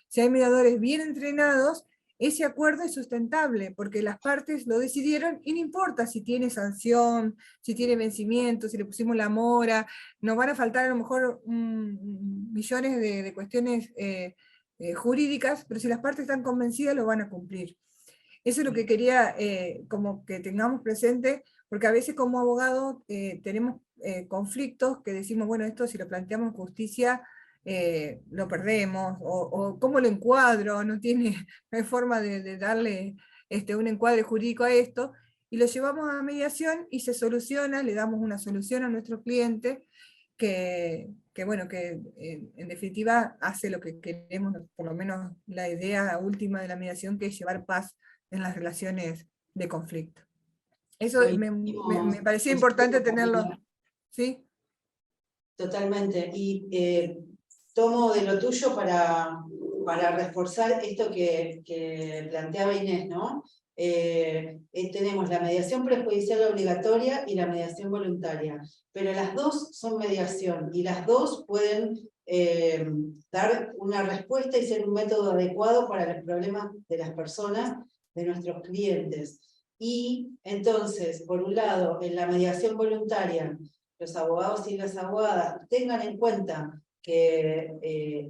si hay mediadores bien entrenados, ese acuerdo es sustentable, porque las partes lo decidieron y no importa si tiene sanción, si tiene vencimiento, si le pusimos la mora, nos van a faltar a lo mejor millones de cuestiones jurídicas, pero si las partes están convencidas lo van a cumplir. Eso es lo que quería como que tengamos presente, porque a veces como abogados tenemos conflictos que decimos, bueno, esto si lo planteamos en justicia lo perdemos, o cómo lo encuadro, no hay forma de darle un encuadre jurídico a esto, y lo llevamos a mediación y se soluciona, le damos una solución a nuestro cliente bueno, que en definitiva hace lo que queremos, por lo menos la idea última de la mediación, que es llevar paz en las relaciones de conflicto. Eso me parecía importante tenerlo, ¿sí? Totalmente. Y tomo de lo tuyo para reforzar esto que planteaba Inés, ¿no? Tenemos la mediación prejudicial obligatoria y la mediación voluntaria, pero las dos son mediación y las dos pueden dar una respuesta y ser un método adecuado para los problemas de las personas, de nuestros clientes. Y entonces, por un lado, en la mediación voluntaria, los abogados y las abogadas tengan en cuenta que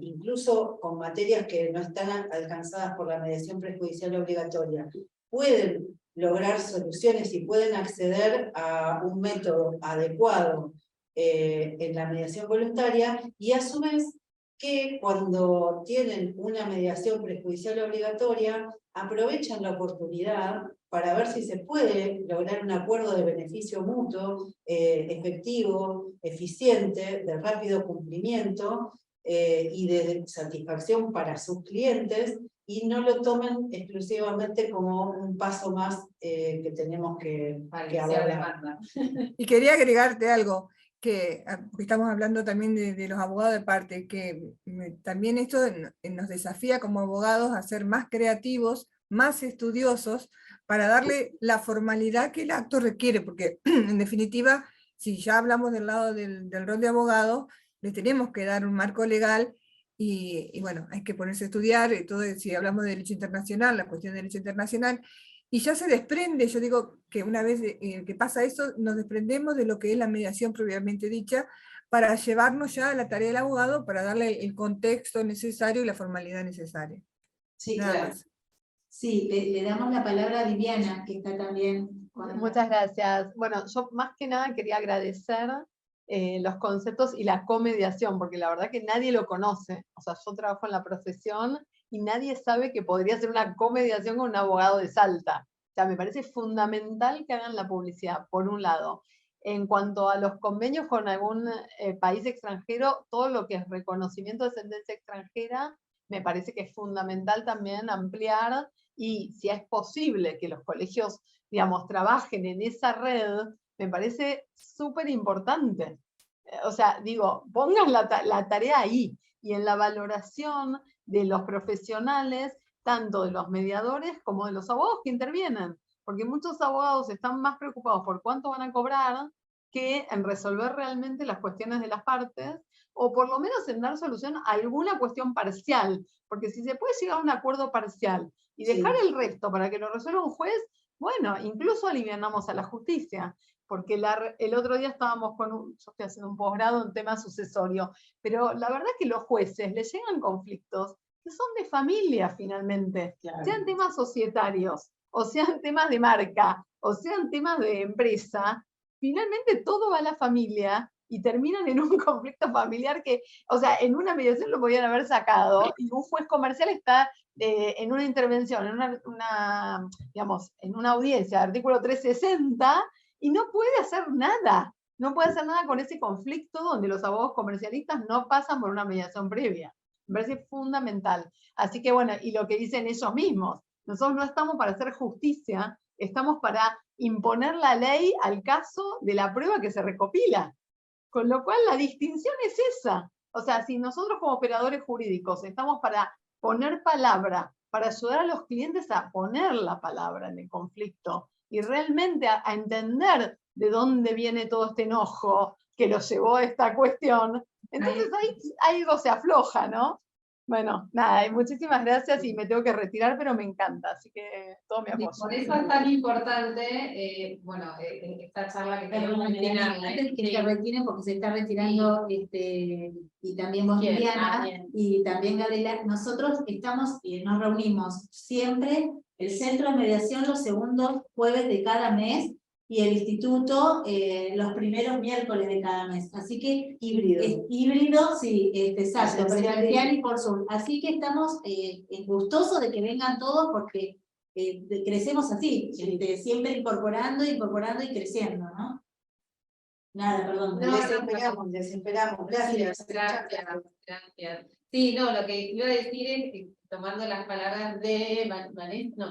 incluso con materias que no están alcanzadas por la mediación prejudicial obligatoria, pueden lograr soluciones y pueden acceder a un método adecuado en la mediación voluntaria, y a su vez que cuando tienen una mediación prejudicial obligatoria, aprovechan la oportunidad para ver si se puede lograr un acuerdo de beneficio mutuo, efectivo, eficiente, de rápido cumplimiento y de satisfacción para sus clientes, y no lo tomen exclusivamente como un paso más que tenemos que abordar. Y quería agregarte algo, que estamos hablando también de los abogados de parte, que también esto nos desafía como abogados a ser más creativos, más estudiosos, para darle la formalidad que el acto requiere, porque en definitiva, si ya hablamos del lado del rol de abogado, le tenemos que dar un marco legal, y bueno, hay que ponerse a estudiar, todo, si hablamos de derecho internacional, la cuestión de derecho internacional, y ya se desprende, yo digo que una vez que pasa eso, nos desprendemos de lo que es la mediación previamente dicha, para llevarnos ya a la tarea del abogado, para darle el contexto necesario y la formalidad necesaria. Sí, Nada claro. más. Sí, le damos la palabra a Viviana, que está también con... Muchas gracias. Bueno, yo más que nada quería agradecer los conceptos y la comediación, porque la verdad que nadie lo conoce. O sea, yo trabajo en la profesión y nadie sabe que podría ser una comediación con un abogado de Salta. O sea, me parece fundamental que hagan la publicidad, por un lado. En cuanto a los convenios con algún país extranjero, todo lo que es reconocimiento de sentencia extranjera, me parece que es fundamental también ampliar, y si es posible que los colegios, digamos, trabajen en esa red, me parece súper importante. O sea, digo, pongan la tarea ahí, y en la valoración de los profesionales, tanto de los mediadores como de los abogados que intervienen, porque muchos abogados están más preocupados por cuánto van a cobrar que en resolver realmente las cuestiones de las partes, o por lo menos en dar solución a alguna cuestión parcial, porque si se puede llegar a un acuerdo parcial y dejar el resto para que lo resuelva un juez, bueno, incluso alivianamos a la justicia, porque el otro día estábamos yo estoy haciendo un posgrado en tema sucesorio, pero la verdad es que los jueces les llegan conflictos que son de familia finalmente, sean temas societarios, o sean temas de marca, o sean temas de empresa, finalmente todo va a la familia y terminan en un conflicto familiar que, o sea, en una mediación lo podían haber sacado, y un juez comercial está en una intervención, digamos, en una audiencia, artículo 360, y no puede hacer nada. No puede hacer nada con ese conflicto donde los abogados comercialistas no pasan por una mediación previa. Me parece fundamental. Así que bueno, y lo que dicen ellos mismos, nosotros no estamos para hacer justicia, estamos para imponer la ley al caso de la prueba que se recopila. Con lo cual la distinción es esa. O sea, si nosotros como operadores jurídicos estamos para poner palabra, para ayudar a los clientes a poner la palabra en el conflicto y realmente a entender de dónde viene todo este enojo que los llevó a esta cuestión, entonces ahí algo se afloja, ¿no? Bueno, nada, y muchísimas gracias y me tengo que retirar, pero me encanta, así que todo mi apoyo. Por eso es tan importante, esta charla que tenemos Antes que se retiren, porque se está retirando y también vos, Bien, Liliana, bien. y también Gabriela, nosotros estamos, nos reunimos siempre, el Centro de Mediación los segundos jueves de cada mes, y el instituto los primeros miércoles de cada mes. Así que Híbrido. es híbrido, sí, exacto, Presencial presencial y por Zoom. Así que estamos gustosos de que vengan todos porque crecemos así, siempre incorporando y creciendo, ¿no? Nada, perdón. Desesperamos. Gracias. Gracias. Sí, no, lo que iba a decir es que, tomando las palabras de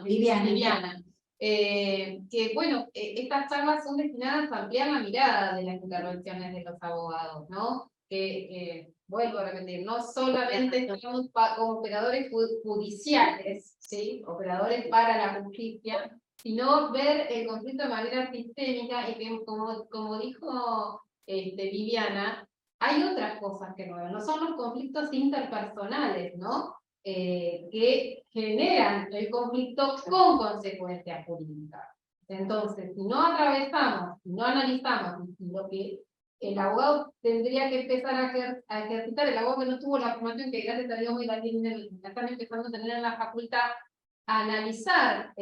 Viviana, que bueno, estas charlas son destinadas a ampliar la mirada de las intervenciones de los abogados, ¿no? Que vuelvo a repetir, no solamente estamos como operadores judiciales, ¿sí? Operadores para la justicia, sino ver el conflicto de manera sistémica y que, como dijo Viviana, hay otras cosas que no son los conflictos interpersonales, ¿no? Que generan el conflicto con consecuencias jurídicas. Entonces, si no atravesamos, si no analizamos, y lo que el abogado tendría que empezar a ejercitar, el abogado que no tuvo la formación que gracias a Dios hoy la están empezando a tener en la facultad, a analizar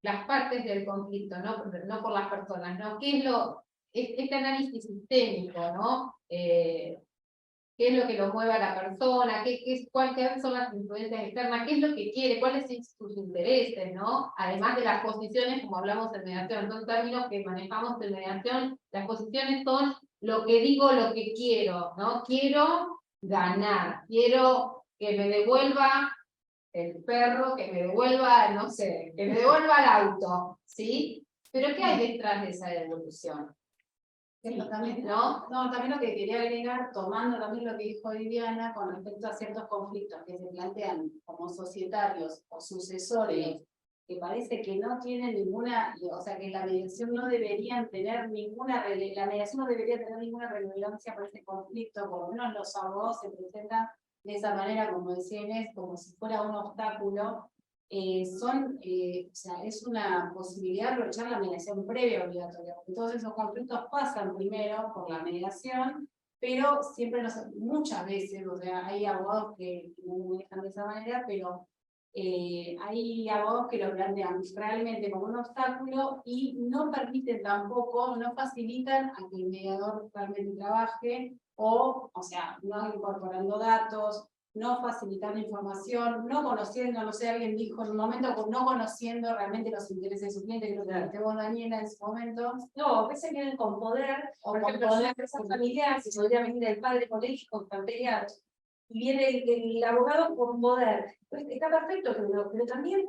las partes del conflicto, no por las personas, ¿no? ¿Qué es este análisis sistémico, ¿no? ¿Qué es lo que lo mueve a la persona? ¿Cuáles son las influencias externas? ¿Qué es lo que quiere? ¿Cuáles son sus intereses? ¿No? Además de las posiciones, como hablamos en mediación, son términos que manejamos en mediación, las posiciones son lo que digo, lo que quiero, ¿no? Quiero ganar, quiero que me devuelva el perro, que me devuelva, no sé, que me devuelva el auto, ¿sí? Pero ¿qué hay detrás de esa devolución? También, ¿No? también lo que quería agregar, tomando también lo que dijo Viviana con respecto a ciertos conflictos que se plantean como societarios o sucesorios, que parece que no tienen ninguna, o sea que la mediación no deberían tener ninguna, la mediación no debería tener ninguna relevancia para este conflicto, por lo menos los abogados se presentan de esa manera, como decía Inés, como si fuera un obstáculo. O sea, es una posibilidad de aprovechar la mediación previa obligatoria, porque todos esos conflictos pasan primero por la mediación, pero siempre muchas veces, o sea, hay abogados que no lo manejan de esa manera, pero hay abogados que lo plantean realmente como un obstáculo y no permiten tampoco, no facilitan a que el mediador realmente trabaje, o sea, no incorporando datos, no facilitando información, no conociendo, no sé, alguien dijo en un momento, no conociendo realmente los intereses de su cliente, que lo que vos, Daniela, en ese momento. No, a veces vienen con poder, o por ejemplo, en una empresa familiar, si podría venir el padre con el hijo, están peleados, y viene el abogado con poder. Pues está perfecto, pero también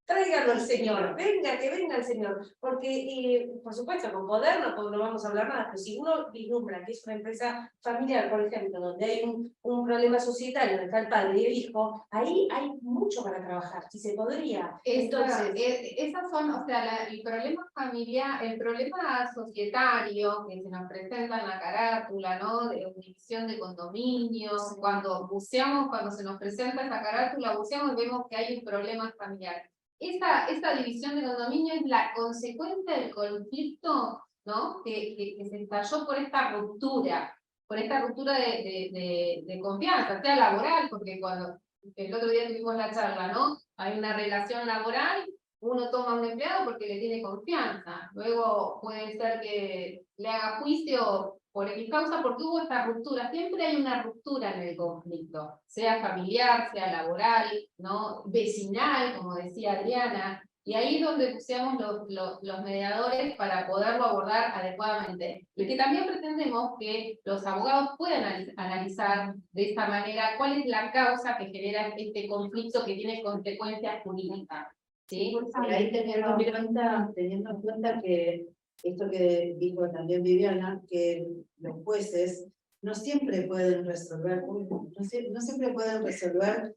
tráigalo al señor, que venga el señor, porque por supuesto con poder no vamos a hablar nada, pero si uno vislumbra que es una empresa familiar, por ejemplo, donde hay un problema societario, donde está el padre y el hijo, ahí hay mucho para trabajar, si se podría. Entonces, esas son, o sea, el problema familiar, el problema societario que se nos presenta en la carátula, ¿no? De división de condominios, cuando se nos presenta esa carátula, buceamos y vemos que hay un problema familiar. Esta división de condominio es la consecuencia del conflicto, ¿no? que se estalló por esta ruptura de confianza, sea laboral, porque cuando el otro día tuvimos la charla, ¿no? Hay una relación laboral, uno toma a un empleado porque le tiene confianza, luego puede ser que le haga juicio por X causa porque hubo esta ruptura. Siempre hay una ruptura en el conflicto, sea familiar, sea laboral, ¿no? Vecinal, como decía Adriana. Y ahí es donde pusimos los mediadores para poderlo abordar adecuadamente. Y que también pretendemos que los abogados puedan analizar de esta manera cuál es la causa que genera este conflicto que tiene consecuencias jurídicas. ¿Sí? Por ahí teniendo en cuenta que esto que dijo también Viviana, que los jueces no siempre pueden resolver, no siempre pueden resolver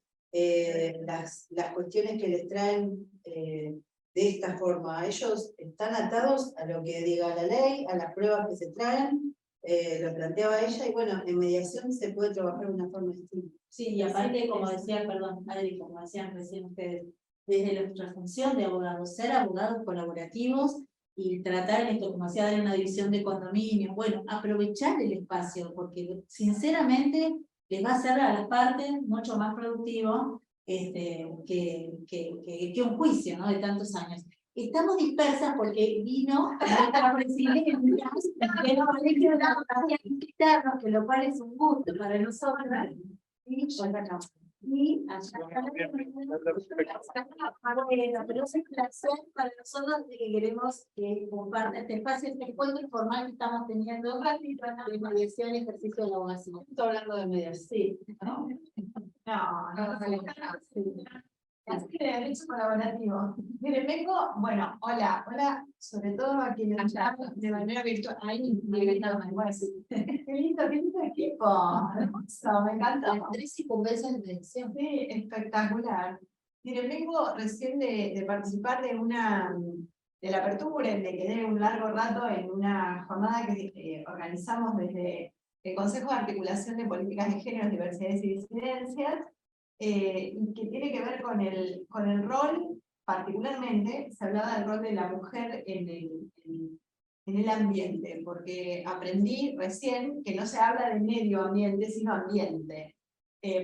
las cuestiones que les traen de esta forma. Ellos están atados a lo que diga la ley, a las pruebas que se traen, lo planteaba ella, y bueno, en mediación se puede trabajar de una forma distinta. Sí, y aparte, como decían, perdón, Adri, como decían recién ustedes, desde nuestra función de abogados, ser abogados colaborativos y tratar esto como hacía dar una división de condominios, bueno, aprovechar el espacio, porque sinceramente les va a hacer a las partes mucho más productivo que un juicio, ¿no? De tantos años. Estamos dispersas porque vino nuestra presidenta, que nos ha llegado a invitarnos, que lo cual es un gusto para nosotros. Y bueno, pero es un placer para nosotros de que queremos que compartan este espacio, este encuentro informal que estamos teniendo de mediación y ejercicio de la abogacía. Estoy hablando de mediación. Sí, ¿no? Así que derecho colaborativo. Miren, vengo, bueno, hola, sobre todo a quienes están de manera virtual. Ay, qué lindo equipo. Hermoso, me encanta. 3 conversos de mediación. Sí, espectacular. Miren, vengo recién de participar de la apertura, de quedé un largo rato en una jornada que organizamos desde el Consejo de Articulación de Políticas de Género, Diversidades y Disidencias, y que tiene que ver con el rol, particularmente, se hablaba del rol de la mujer en el ambiente, porque aprendí recién que no se habla de medio ambiente, sino ambiente,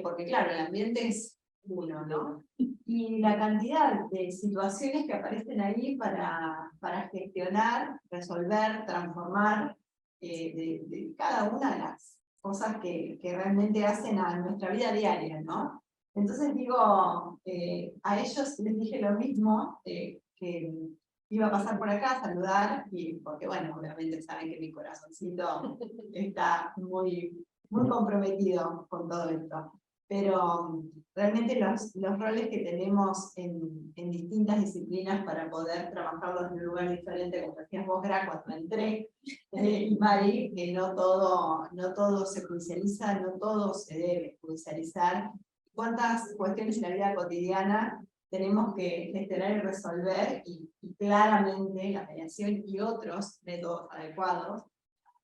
porque claro, el ambiente es uno, ¿no? Y la cantidad de situaciones que aparecen ahí para gestionar, resolver, transformar de cada una de las cosas que realmente hacen a nuestra vida diaria, ¿no? Entonces digo, a ellos les dije lo mismo, que iba a pasar por acá a saludar, y porque bueno, obviamente saben que mi corazoncito está muy comprometido con todo esto. Pero realmente los roles que tenemos en distintas disciplinas para poder trabajarlos en un lugar diferente, como decías vos, Gra, cuando entré, y Mari, que no todo se judicializa, no todo se debe judicializar. ¿Cuántas cuestiones en la vida cotidiana tenemos que gestionar y resolver? Y claramente la mediación y otros métodos adecuados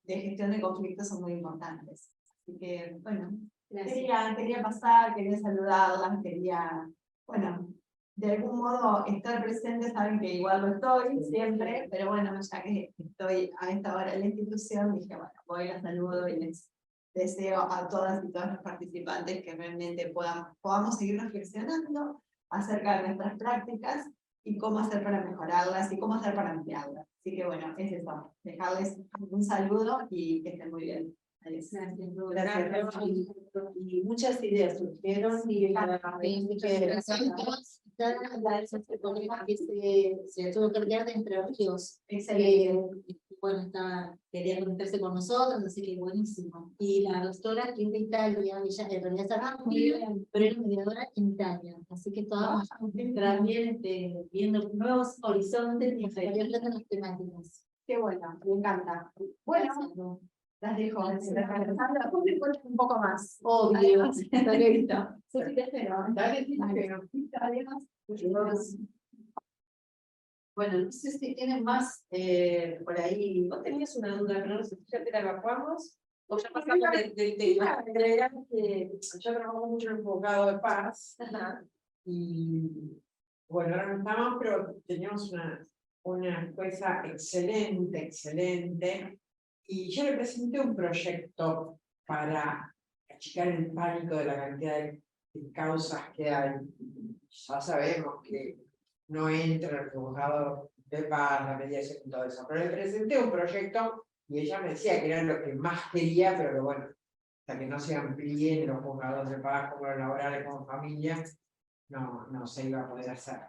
de gestión de conflictos son muy importantes. Así que, bueno, quería pasar, quería saludarlas, quería, bueno, de algún modo estar presente, saben que igual lo estoy siempre, pero bueno, ya que estoy a esta hora en la institución, dije, bueno, voy, las saludo y les deseo a todas y todos los participantes que realmente podamos seguir reflexionando acerca de nuestras prácticas y cómo hacer para mejorarlas y cómo hacer para ampliarlas. Así que bueno, es eso, dejarles un saludo y que estén muy bien. Gracias. Y muchas ideas surgieron y que se tuvo que enviar de Entre Ríos. Bueno, quería conectarse con nosotros, así que buenísimo. Y la doctora que es de Italia, ella en realidad está pero era mediadora en Italia, así que estábamos también viendo nuevos horizontes y abiertas a las temáticas. Qué bueno, me encanta. Bueno, las dejo. Un poco más. Obvio. Listo. Sofi, te espero. Bueno, no sé si tienen más por ahí. Vos tenías una duda, pero no sé si ya te la evacuamos o ya pasamos del tema. Agregar que yo trabajo mucho en el juzgado de paz. Y bueno, ahora no estamos, pero teníamos una jueza excelente. Y yo le presenté un proyecto para achicar el pánico de la cantidad de causas que hay. Ya sabemos que no entra el juzgado de paz, la mediación y todo eso. Pero le presenté un proyecto y ella me decía que era lo que más quería, pero que bueno, hasta que no se amplíen los juzgados de paz, como los laborales, como familia, no se iba a poder hacer.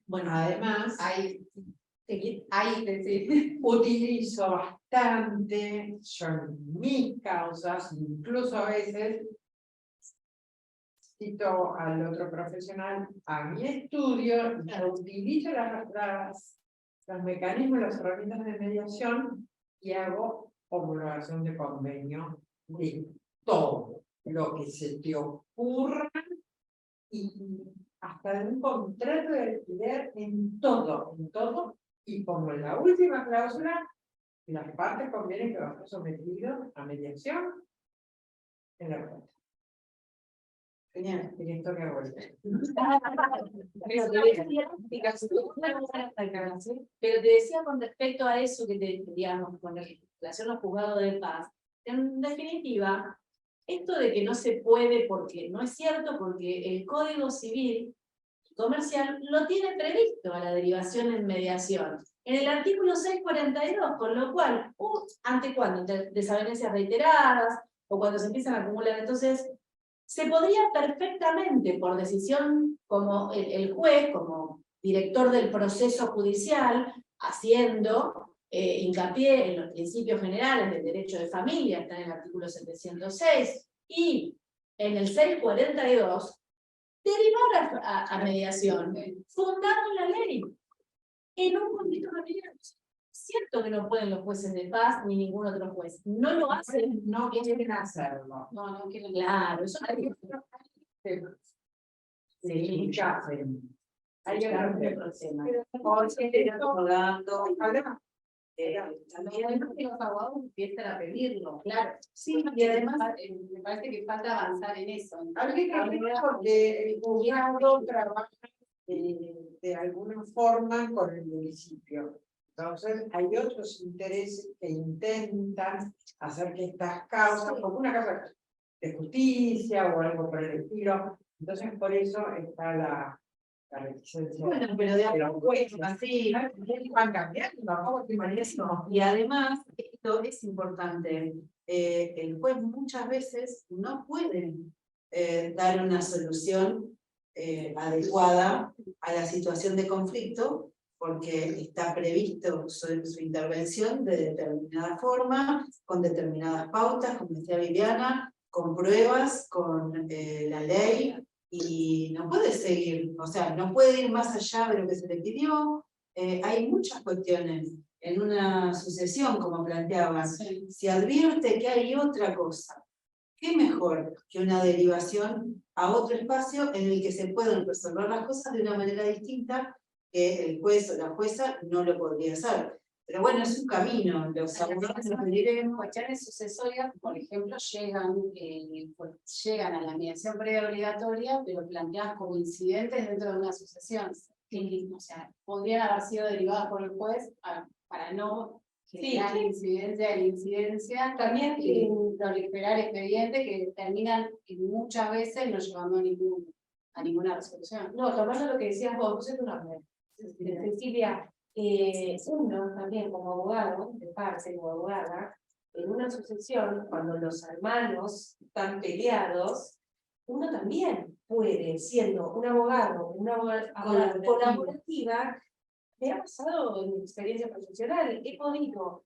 Bueno, además, Ahí, sí, sí. utilizo bastante, yo en mis causas, incluso a veces, cito al otro profesional a mi estudio, y yo utilizo los mecanismos, las herramientas de mediación y hago homologación de convenio de todo lo que se te ocurra y hasta de un contrato de alquiler en todo, y como en la última cláusula, las partes convienen que va a estar sometido a mediación en la cuenta. Genial, tiene esto que hago. Pero te decía con respecto a eso que te digamos, con relación a los juzgados de paz, en definitiva, esto de que no se puede, porque no es cierto, porque el Código Civil Comercial lo tiene previsto a la derivación en mediación. En el artículo 642, con lo cual, ¿ante cuándo? Desavenencias reiteradas, o cuando se empiezan a acumular, entonces, se podría perfectamente, por decisión, como el juez, como director del proceso judicial, haciendo hincapié en los principios generales del derecho de familia, está en el artículo 706, y en el 642, derivar a mediación, fundando la ley en un conflicto familiar. Es cierto que no pueden los jueces de paz ni ningún otro juez. No lo hacen. No quieren hacerlo. No quieren. Claro, eso Sí, ya hay que hablar de problema. También los abogados empiezan a pedirlo. Claro. Sí, y además me parece que falta avanzar en eso. Hay que cambiar porque el juzgado trabaja de alguna forma con el municipio. Entonces, hay otros intereses que intentan hacer que estas causas, como una causa de justicia o algo por el estilo, entonces por eso está la reticencia. Bueno, pero de a poco así van cambiando, tampoco estoy malísimo. Y además, esto es importante, el juez muchas veces no puede dar una solución adecuada a la situación de conflicto, porque está previsto su intervención de determinada forma, con determinadas pautas, como decía Viviana, con pruebas, con la ley, y no puede seguir, o sea, no puede ir más allá de lo que se le pidió. Hay muchas cuestiones en una sucesión, como planteaban. Sí. Si advierte que hay otra cosa, ¿qué mejor que una derivación a otro espacio en el que se pueden resolver las cosas de una manera distinta que el juez o la jueza no lo podría hacer? Pero bueno, es un camino, los abogados nos diremos. Cuestiones sucesorias, por ejemplo, llegan a la mediación previa obligatoria, pero planteadas como incidentes dentro de una sucesión. O sea, podrían haber sido derivadas por el juez para no generar incidencia, También y proliferar expedientes que terminan muchas veces no llevando a ninguna resolución. No, tomando lo que decías vos, es una Cecilia, uno también como abogado, de parte o abogada, en una sucesión, cuando los hermanos están peleados, uno también puede, siendo un abogado, una abogada colaborativa, me ha pasado en mi experiencia profesional, he podido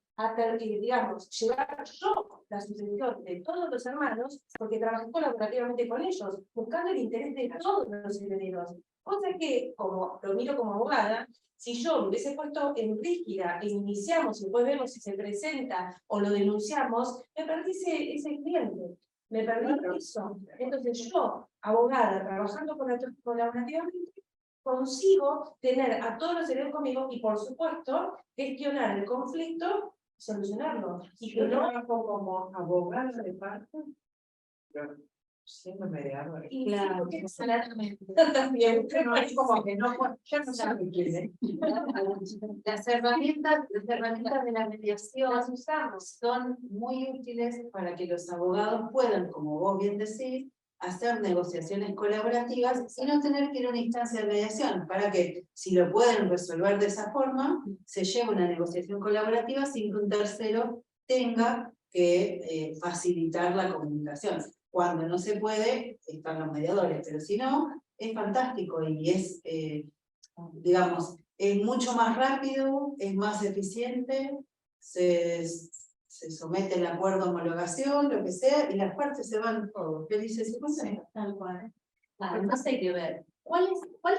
digamos, llevar yo la sucesión de todos los hermanos, porque trabajé colaborativamente con ellos, buscando el interés de todos los herederos. Cosa que, como lo miro como abogada, si yo me hubiese puesto en rígida e iniciamos y después vemos si se presenta o lo denunciamos, me perdí ese cliente, me perdí eso. Entonces yo, abogada, trabajando colaborativamente, consigo tener a todos los herederos conmigo y, por supuesto, gestionar el conflicto, solucionarlo. Y que Yo no trabajo como abogada de parte, pero siendo mediador. y Claro, sí, claramente. también, No, es como que no, ya no sabe quién es. Las herramientas de la mediación las usamos, son muy útiles para que los abogados puedan, como vos bien decís, hacer negociaciones colaborativas y no tener que ir a una instancia de mediación, para que, si lo pueden resolver de esa forma, se lleve una negociación colaborativa sin que un tercero tenga que facilitar la comunicación. Cuando no se puede, están los mediadores, pero si no, es fantástico y es digamos, es mucho más rápido, es más eficiente, se somete el acuerdo a homologación, lo que sea, y las partes se van todos felices y contentos. Tal cual. Además hay que ver, ¿cuál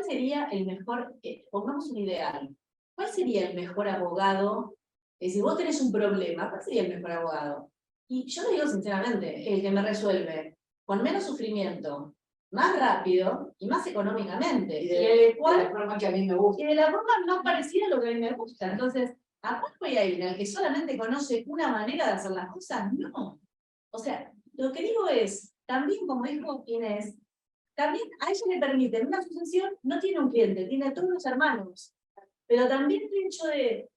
sería el mejor, pongamos un ideal, ¿cuál sería el mejor abogado? Si vos tenés un problema, ¿cuál sería el mejor abogado? Y yo le digo sinceramente, el que me resuelve con menos sufrimiento, más rápido y más económicamente. Y el cual, de la forma que a mí me gusta. y de la forma más parecida a lo que a mí me gusta. Entonces, ¿a cuál voy a ir? ¿Al que solamente conoce una manera de hacer las cosas? No. O sea, lo que digo es, también como dijo Inés, también a ella le permiten una sucesión, no tiene un cliente, tiene a todos los hermanos. Pero también el hecho de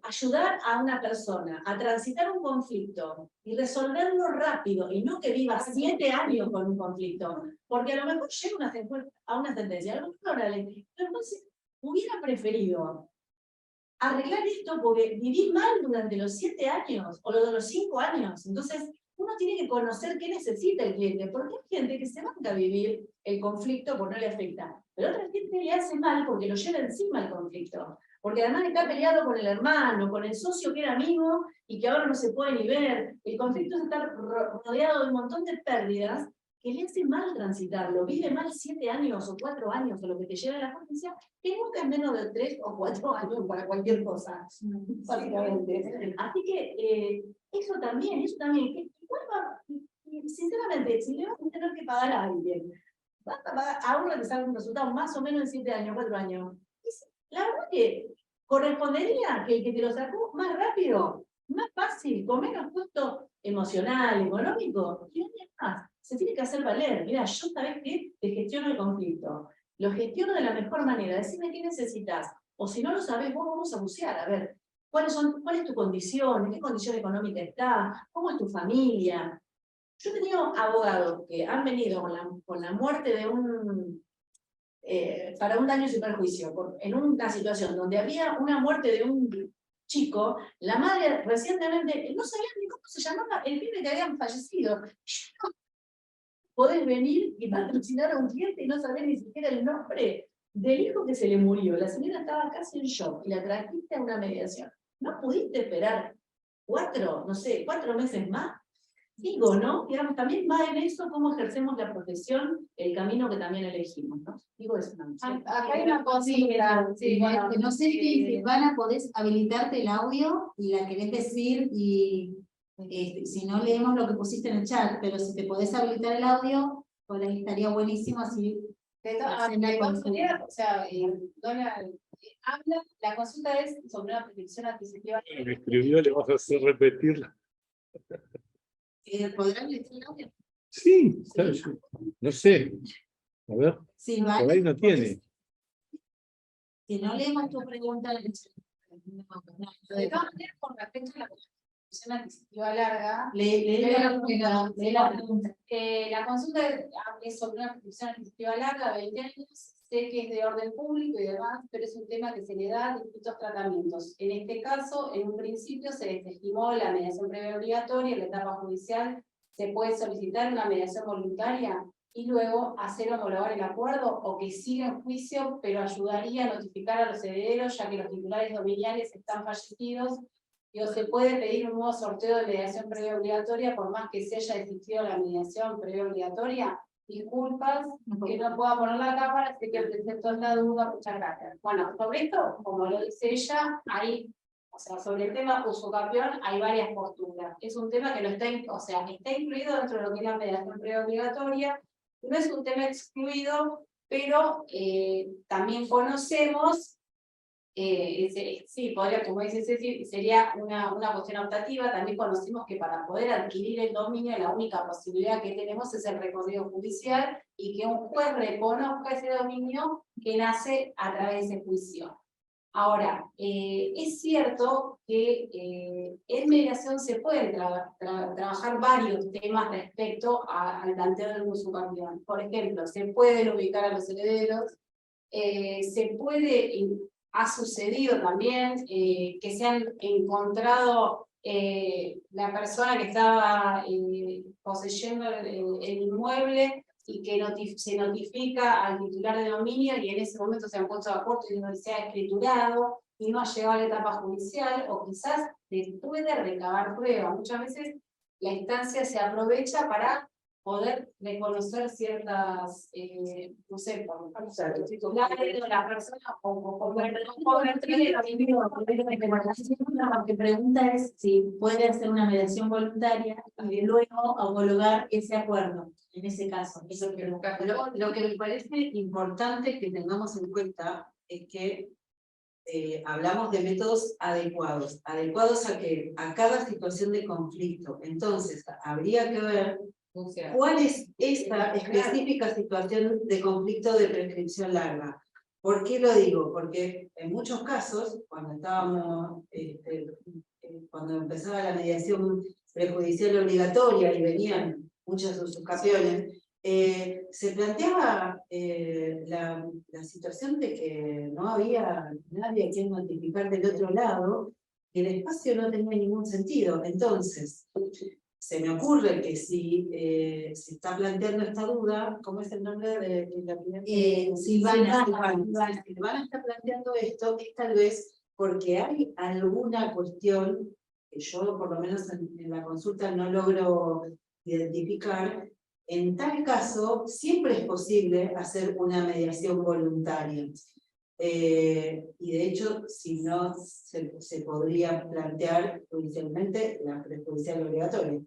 ayudar a una persona a transitar un conflicto y resolverlo rápido y no que viva 7 años con un conflicto, porque a lo mejor llega a una sentencia, a lo mejor ahora entonces hubiera preferido arreglar esto porque viví mal durante los 7 años o los 5 años, entonces uno tiene que conocer qué necesita el cliente, porque hay gente que se manda a vivir el conflicto porque no le afecta, pero otra gente le hace mal porque lo lleva encima el conflicto. Porque además está peleado con el hermano, con el socio que era amigo y que ahora no se puede ni ver. El conflicto está rodeado de un montón de pérdidas que le hace mal transitarlo. Vive mal 7 años o 4 años o lo que te lleva a la justicia, que nunca es menos de 3 o 4 años para cualquier cosa, básicamente. Así que eso también, sinceramente, si le vas a tener que pagar a alguien, vas a pagar a uno que salga un resultado más o menos en 7 años, 4 años. La verdad que correspondería que el que te lo sacó más rápido, más fácil, con menos costo emocional, económico, y además se tiene que hacer valer. Mira, yo sabés que te gestiono el conflicto, lo gestiono de la mejor manera, decime qué necesitas, o si no lo sabés, vos vamos a bucear, a ver, cuál es tu condición, en qué condición económica estás, cómo es tu familia. Yo he tenido abogados que han venido con la muerte de para un daño sin perjuicio, en una situación donde había una muerte de un chico, la madre recientemente no sabía ni cómo se llamaba el pibe que habían fallecido. Podés venir y patrocinar a un cliente y no saber ni siquiera el nombre del hijo que se le murió. La señora estaba casi en shock y la trajiste a una mediación. ¿No pudiste esperar 4 meses más? Digo, ¿no? Digamos, también va en eso cómo ejercemos la profesión, el camino que también elegimos, ¿no? Digo eso. ¿No? Acá hay una cosita, Sí, bueno, que no sé si Silvana podés habilitarte el audio y la querés decir y si no leemos lo que pusiste en el chat, pero si te podés habilitar el audio, por ahí estaría buenísimo así. o sea, habla, la consulta es sobre una protección adquisitiva. Me escribió, le vas a hacer repetirla. ¿Podrán leer el audio? Sí, ¿sabes? No sé. A ver, Silvana, por ahí no tiene. si no leemos tu pregunta en el chat. De todas maneras, con respecto a la protección adquisitiva larga, La pregunta. la consulta es sobre una protección adquisitiva larga, 20 años, sé que es de orden público y demás, pero es un tema que se le da distintos tratamientos. En este caso, en un principio se desestimó la mediación previa obligatoria, en la etapa judicial se puede solicitar una mediación voluntaria y luego hacer homologar el acuerdo o que siga en juicio, pero ayudaría a notificar a los herederos, ya que los titulares dominiales están fallecidos. Digo, se puede pedir un nuevo sorteo de mediación previa obligatoria por más que se haya existido la mediación previa obligatoria. Disculpas que no pueda poner la cámara, sé que presentó la duda, muchas gracias. Bueno, sobre esto, como lo dice ella, o sea, sobre el tema usucapión hay varias posturas. Es un tema que no está, está incluido dentro de lo que es la mediación previa obligatoria, no es un tema excluido, pero también conocemos, sí, podría, como dice Ceci, sería una cuestión optativa. También conocemos que para poder adquirir el dominio, la única posibilidad que tenemos es el recorrido judicial y que un juez reconozca ese dominio que nace a través de ese juicio. Ahora, es cierto que en mediación se pueden trabajar varios temas respecto al planteo del usucapión. Por ejemplo, se pueden ubicar a los herederos, ha sucedido también que se han encontrado la persona que estaba poseyendo el inmueble, y que se notifica al titular de dominio y en ese momento se han puesto de acuerdo y no se ha escriturado y no ha llegado a la etapa judicial, o quizás se puede recabar prueba. Muchas veces la instancia se aprovecha para poder reconocer ciertas, no sé, por los titulares de la persona o Lo que pregunta es si puede hacer una mediación voluntaria y luego homologar ese acuerdo, en ese caso. Eso que Lo que me parece importante que tengamos en cuenta es que hablamos de métodos adecuados. ¿Adecuados a qué? A cada situación de conflicto. Entonces, habría que ver cuál es esta específica situación de conflicto de prescripción larga. ¿Por qué lo digo? Porque en muchos casos, cuando empezaba la mediación prejudicial obligatoria y venían muchas usucaciones, se planteaba la situación de que no había nadie a quien notificar del otro lado, y el espacio no tenía ningún sentido. Entonces, se me ocurre que si se está planteando esta duda, ¿cómo es el nombre de la primera? Silvana está planteando esto, es tal vez porque hay alguna cuestión que yo por lo menos en la consulta no logro identificar. En tal caso, siempre es posible hacer una mediación voluntaria. Y de hecho, si no, se podría plantear judicialmente la prejudicial obligatoria.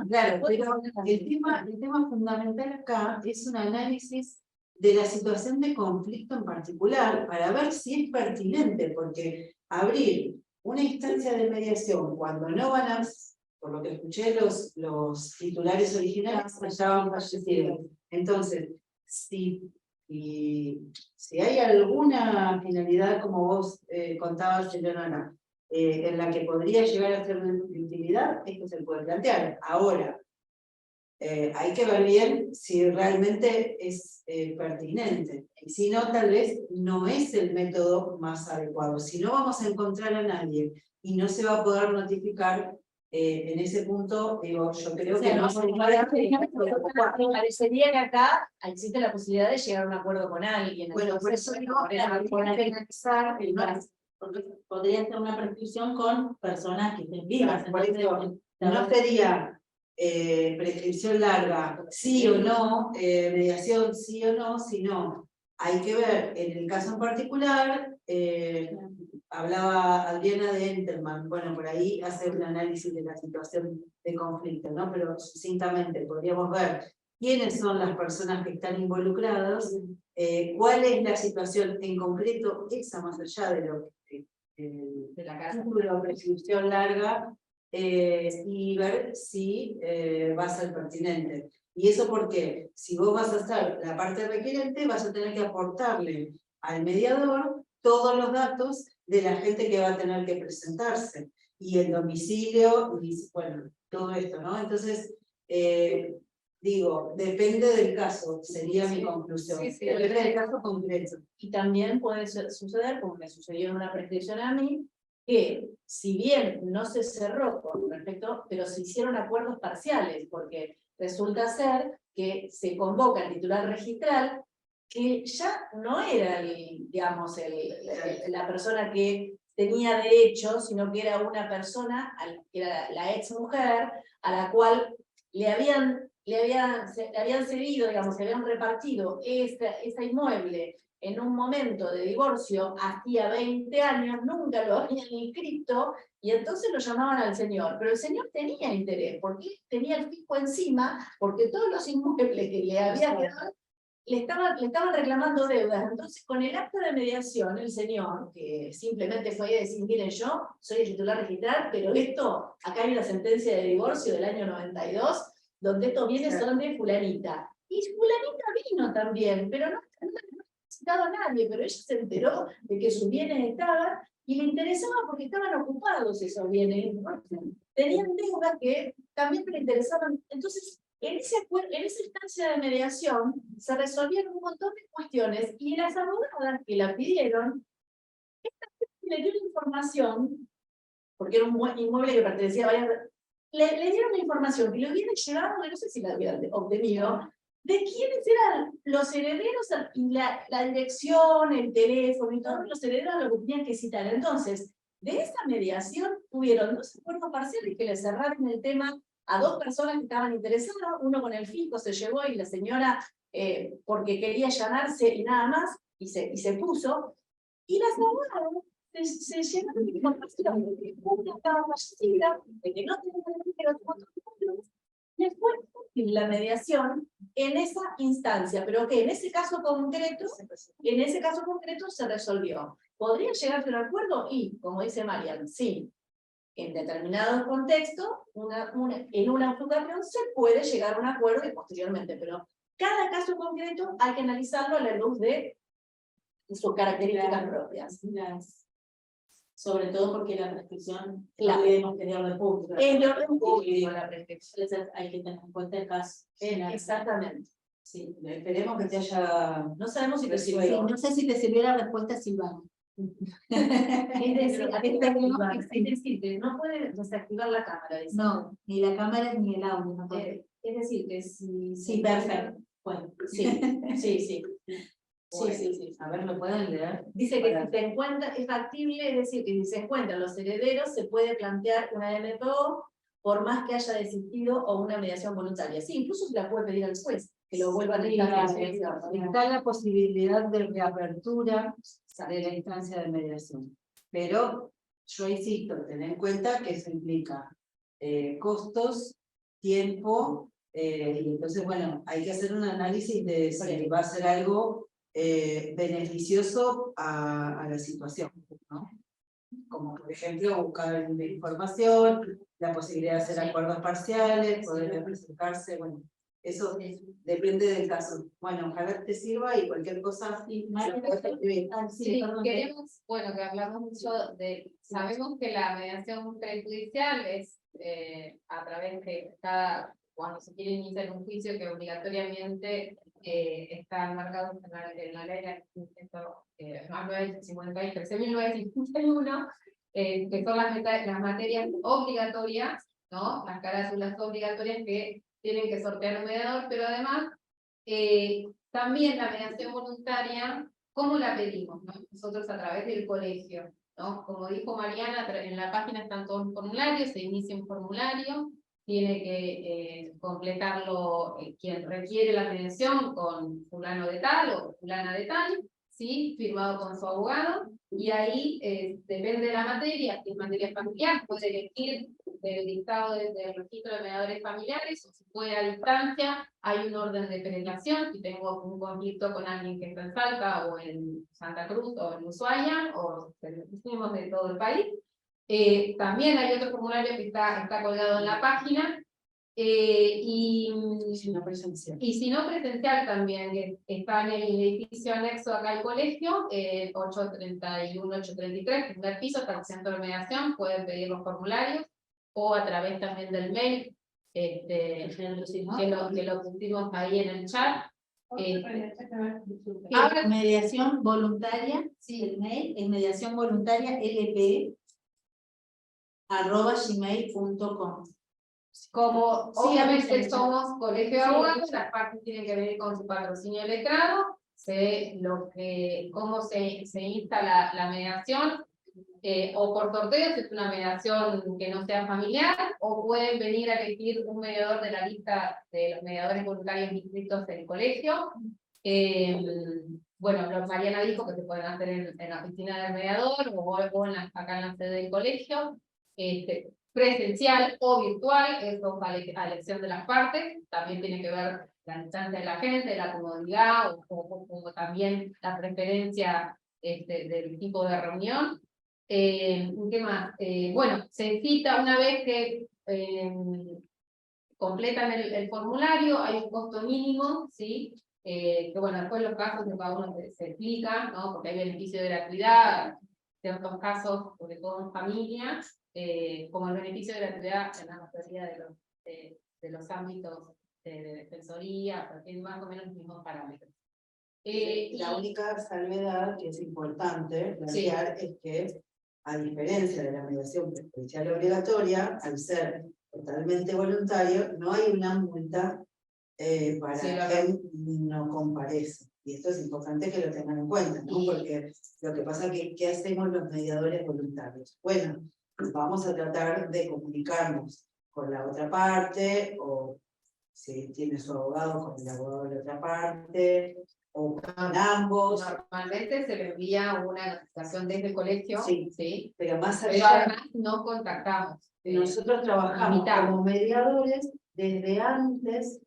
Claro, pero el tema fundamental acá es un análisis de la situación de conflicto en particular para ver si es pertinente, porque abrir una instancia de mediación cuando no van a, por lo que escuché, los titulares originales estaban fallecidos. Entonces, si hay alguna finalidad, como vos contabas, Eleonora, en la que podría llegar a ser de utilidad, esto se puede plantear. Ahora, hay que ver bien si realmente es pertinente. Y si no, tal vez no es el método más adecuado. Si no vamos a encontrar a nadie y no se va a poder notificar, en ese punto, digo, yo creo que no me parecería que acá existe la posibilidad de llegar a un acuerdo con alguien. Bueno, por eso digo, habría que analizar el más, porque podría ser una prescripción con personas que estén vivas. Por eso, no sería prescripción larga, sí o no, mediación sí o no, sino hay que ver en el caso en particular. Hablaba Adriana de Enterman, bueno, por ahí hace un análisis de la situación de conflicto, ¿no? Pero sucintamente podríamos ver quiénes son las personas que están involucradas, cuál es la situación en concreto, esa más allá de lo que de la prescripción larga, y ver si va a ser pertinente. ¿Y eso porque si vos vas a hacer la parte requerente, vas a tener que aportarle al mediador todos los datos de la gente que va a tener que presentarse, y el domicilio, y bueno, todo esto, ¿no? Entonces, digo, depende del caso, sería mi conclusión. Depende del caso concreto. Y también puede suceder, como me sucedió en una prescripción a mí, que si bien no se cerró con respecto, pero se hicieron acuerdos parciales, porque resulta ser que se convoca el titular registral, que ya no era digamos, la persona que tenía derecho, sino que era una persona, que era la ex mujer, a la cual le habían cedido, digamos, se habían repartido ese inmueble en un momento de divorcio hacía 20 años, nunca lo habían inscrito, y entonces lo llamaban al señor. Pero el señor tenía interés, porque tenía el fisco encima, porque todos los inmuebles que le había quedado le estaban reclamando deudas. Entonces, con el acta de mediación, el señor, que simplemente fue a decir, miren, yo soy el titular registral, pero esto, acá hay una sentencia de divorcio del año 92, donde estos bienes son de fulanita. Y fulanita vino también, pero no citado a nadie, pero ella se enteró de que sus bienes estaban, y le interesaba porque estaban ocupados esos bienes. Tenían deudas que también le interesaban. Entonces, en esa instancia de mediación se resolvieron un montón de cuestiones, y las abogadas que la pidieron, esta gente le dio la información, porque era un inmueble que pertenecía a varias, le dieron la información y le hubieran llegado, no sé si la hubieran obtenido, de quiénes eran los herederos, y la dirección, el teléfono y todos los herederos lo que tenían que citar. Entonces, de esa mediación tuvieron 2 acuerdos parciales que le cerraron el tema a 2 personas que estaban interesadas, uno con el fisco se llevó y la señora porque quería allanarse y nada más, y se puso, y las abogadas se llenaron de información de que una estaba fallecida, de que no tenía dinero, y fue útil la mediación en esa instancia, pero que en ese caso concreto se resolvió. ¿Podría llegarse a un acuerdo? Y, como dice Marian, sí, en determinados contextos, en una juzgación se puede llegar a un acuerdo y posteriormente, pero cada caso concreto hay que analizarlo a la luz de sus características propias. Sobre todo porque la prescripción Claro. debemos tener orden público. Es de orden público, público. la prescripción hay que tener en cuenta el caso. Exactamente. Sí, esperemos que te haya... No sabemos si te resuelto. sirvió. Sí, no sé si te sirvió la respuesta, Silvana. Es decir, que no puede desactivar la cámara. dice. No, ni la cámara ni el audio. No puede. Es decir, que si... Sí, perfecto. Bueno, Sí. a ver, ¿lo pueden leer? Dice que si se encuentra, es factible, es decir, que si se encuentran los herederos, se puede plantear una MPO por más que haya desistido o una mediación voluntaria. Sí, incluso se la puede pedir al juez, que lo vuelva a Está la posibilidad de reapertura de la instancia de mediación. Pero yo insisto, ten en cuenta que eso implica costos, tiempo, y entonces, bueno, hay que hacer un análisis de si va a ser algo beneficioso a la situación, ¿no? Como por ejemplo buscar información, la posibilidad de hacer acuerdos parciales, poder representarse, bueno, eso depende del caso. Bueno, ojalá te sirva y cualquier cosa. Sí, Sí, perdón. queremos, bueno, que hablamos mucho de, sabemos que la mediación prejudicial es a través de cuando se quiere iniciar un juicio que obligatoriamente está marcado en la ley más 13.951, que son las materias obligatorias, ¿no? Las carátulas obligatorias que tienen que sortear un mediador, pero además también la mediación voluntaria, ¿cómo la pedimos, ¿no? Nosotros a través del colegio, ¿no? Como dijo Mariana, en la página están todos los formularios, se inicia un formulario, tiene que completarlo quien requiere la mediación con fulano de tal o fulana de tal, ¿sí? Firmado con su abogado, y ahí depende de la materia, si es materia familiar, puede elegir del dictado desde el registro de mediadores familiares, o si puede a distancia, hay un orden de penetración, si tengo un conflicto con alguien que está en Salta, o en Santa Cruz, o en Ushuaia, o tenemos de todo el país. También hay otro formulario que está colgado en la página, y Si no presencial. y si no presencial también, que está en el edificio anexo acá al colegio, 831, 833, primer piso, está el centro de mediación, pueden pedir los formularios, o a través también del mail, que lo pusimos ahí en el chat. Ahora, mediación voluntaria, sí, el mail es mediación voluntaria lp@gmail.com. Como obviamente presencial. somos colegio de abogados, las partes tienen que venir con su patrocinio letrado, cómo se insta la mediación, o por sorteo, si es una mediación que no sea familiar, o pueden venir a elegir un mediador de la lista de los mediadores voluntarios inscritos en el colegio. Bueno, Mariana dijo que se pueden hacer en la oficina del mediador o acá en la sede del colegio. Presencial o virtual, eso a elección de las partes, también tiene que ver la distancia de la gente, la comodidad, o también la preferencia del tipo de reunión. ¿Qué más? Bueno, se cita una vez que completan el formulario, hay un costo mínimo, ¿sí? Que bueno, después los casos de cada uno se explican, ¿no? Porque hay beneficio de gratuidad, ciertos casos, sobre todo en familia, como el beneficio de gratuidad en la mayoría de los ámbitos de defensoría, porque es más o menos los mismos parámetros. La única salvedad que es importante plantear es que, a diferencia de la mediación prejudicial obligatoria, al ser totalmente voluntario, no hay una multa para Sí, quien no comparece. Y esto es importante que lo tengan en cuenta, ¿no? Porque lo que pasa es que, ¿qué hacemos los mediadores voluntarios? Bueno, vamos a tratar de comunicarnos con la otra parte, o si tiene su abogado, con el abogado de la otra parte, o con ambos. Normalmente se le envía una notificación desde el colegio, Sí, ¿sí? Pero más Pero allá, además no contactamos. nosotros trabajamos limitamos. como mediadores desde antes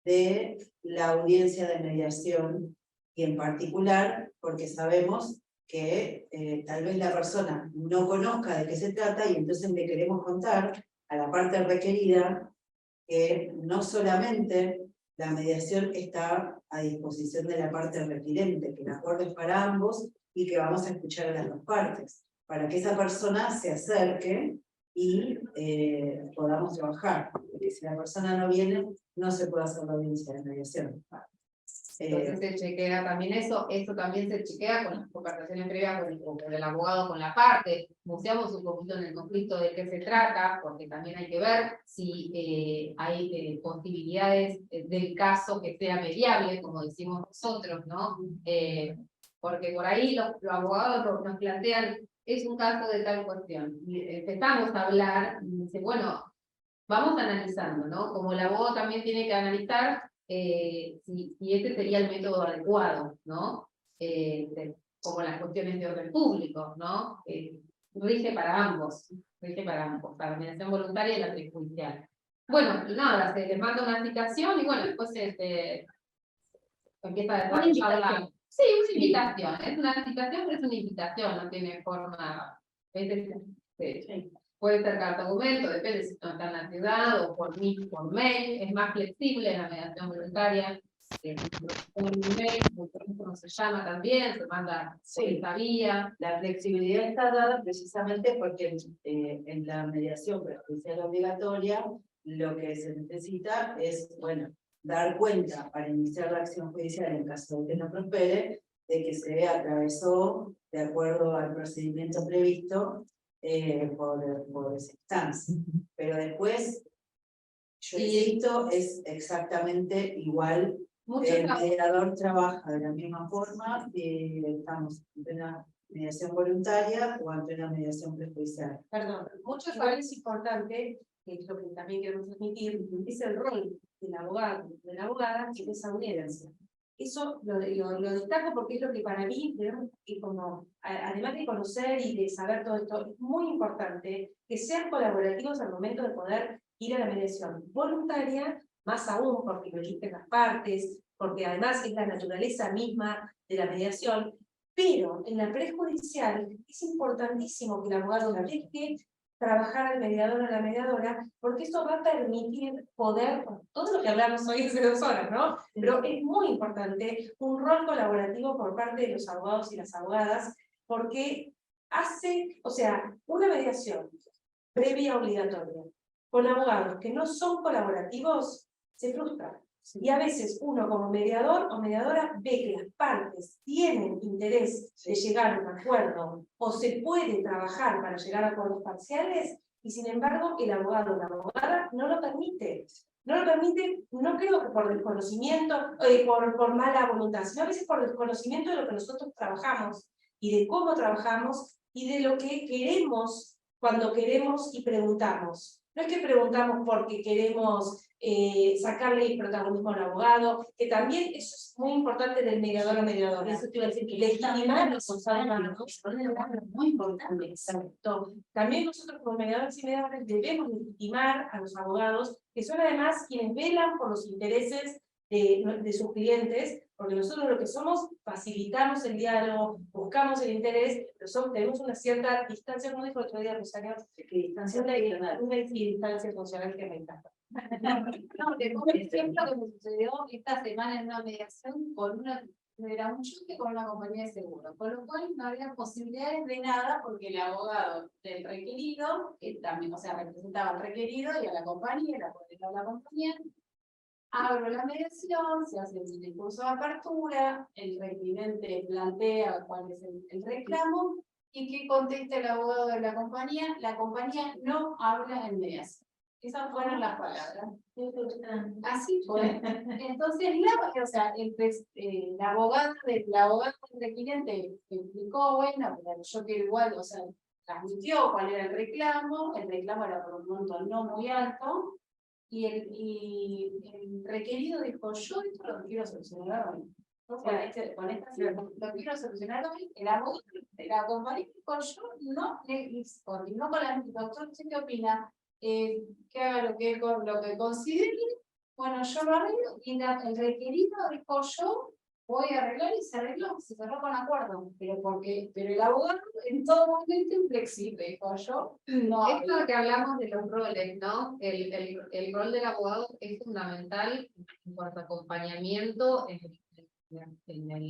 de la audiencia de mediación, y en particular porque sabemos que tal vez la persona no conozca de qué se trata, y entonces le queremos contar a la parte requerida que no solamente la mediación está a disposición de la parte requirente, que el acuerdo es para ambos y que vamos a escuchar a las dos partes, para que esa persona se acerque y podamos trabajar. Porque si la persona no viene, no se puede hacer la audiencia de mediación. Entonces se chequea también eso también se chequea con las conversaciones previas con el abogado, con la parte, buceamos un poquito en el conflicto de qué se trata, porque también hay que ver si hay posibilidades del caso que sea mediable, como decimos nosotros, ¿no? Porque por ahí los abogados nos plantean, es un caso de tal cuestión, y empezamos a hablar, y dice, bueno, vamos analizando, ¿no? Como el abogado también tiene que analizar si ese sería el método adecuado, ¿no? Como las cuestiones de orden público, ¿no? Rige para ambos, para la mediación voluntaria y la prejudicial. Bueno, nada, se les manda una citación y bueno, después empieza a desarrollar la... Sí, una invitación, es una citación, pero es una invitación, no tiene forma... Puede ser carta documento, depende si no está en la ciudad o por mail, es más flexible la mediación voluntaria. Un email, como se llama también, se manda por esta vía. La flexibilidad está dada precisamente porque en la mediación prejudicial obligatoria lo que se necesita es, bueno, dar cuenta para iniciar la acción judicial en caso de que no prospere, de que se atravesó de acuerdo al procedimiento previsto por esa instancia. Pero después, yo insisto, es exactamente igual. El mediador trabaja de la misma forma, estamos ante una mediación voluntaria o ante una mediación prejudicial. Perdón, muchos roles es importante, que es lo que también queremos transmitir, es el rol del abogado, de la abogada en esa audiencia. Eso lo destaco porque es lo que para mí, y como, además de conocer y de saber todo esto, es muy importante que sean colaborativos al momento de poder ir a la mediación voluntaria, más aún porque lo eligen las partes, porque además es la naturaleza misma de la mediación, pero en la prejudicial es importantísimo que el abogado la deje trabajar al mediador o a la mediadora, porque eso va a permitir poder, todo lo que hablamos hoy hace 2 horas, ¿no? Pero es muy importante un rol colaborativo por parte de los abogados y las abogadas, porque hace, o sea, una mediación previa obligatoria con abogados que no son colaborativos, se frustra. Y a veces uno como mediador o mediadora ve que las partes tienen interés de llegar a un acuerdo o se puede trabajar para llegar a acuerdos parciales y sin embargo el abogado o la abogada no lo permite. No lo permite, no creo que por desconocimiento, por mala voluntad, sino a veces por desconocimiento de lo que nosotros trabajamos y de cómo trabajamos y de lo que queremos cuando queremos y preguntamos. No es que preguntamos porque queremos sacarle el protagonismo al abogado, que también eso es muy importante del mediador o mediadora. Eso te iba a decir que legitimar los muy importante. Exacto. También nosotros como mediadores y mediadoras debemos legitimar a los abogados, que son además quienes velan por los intereses de sus clientes, porque nosotros lo que somos, facilitamos el diálogo, buscamos el interés, pero tenemos una cierta distancia, como dijo el otro día Rosario, una distancia funcional que me encanta. No, te pongo el ejemplo que me sucedió esta semana en una mediación era un choque con una compañía de seguro, con lo cual no había posibilidades de nada porque el abogado del requerido, que también, o sea, representaba al requerido y a la compañía, la compañía, abro la mediación, se hace un discurso de apertura, el requirente plantea cuál es el reclamo y que contesta el abogado de la compañía no habla en mediación. Esas fueron las palabras. Así fue. Entonces, o sea, la abogada del requiriente explicó, bueno, pero yo quiero igual, o sea, transmitió cuál era el reclamo era por un monto no muy alto, y el requerido dijo, yo esto lo quiero solucionar hoy. O sea, con esta lo quiero solucionar hoy, el abogado de la compañía dijo, yo no le continuó con la doctor, ¿usted qué opina? Que haga lo que considere, bueno, yo lo arreglo, y el requerido dijo, yo voy a arreglar, y se arregló, se cerró con acuerdo, pero el abogado en todo momento inflexible, dijo yo. No, esto que hablamos de los roles, ¿no? El rol del abogado es fundamental en cuanto a acompañamiento en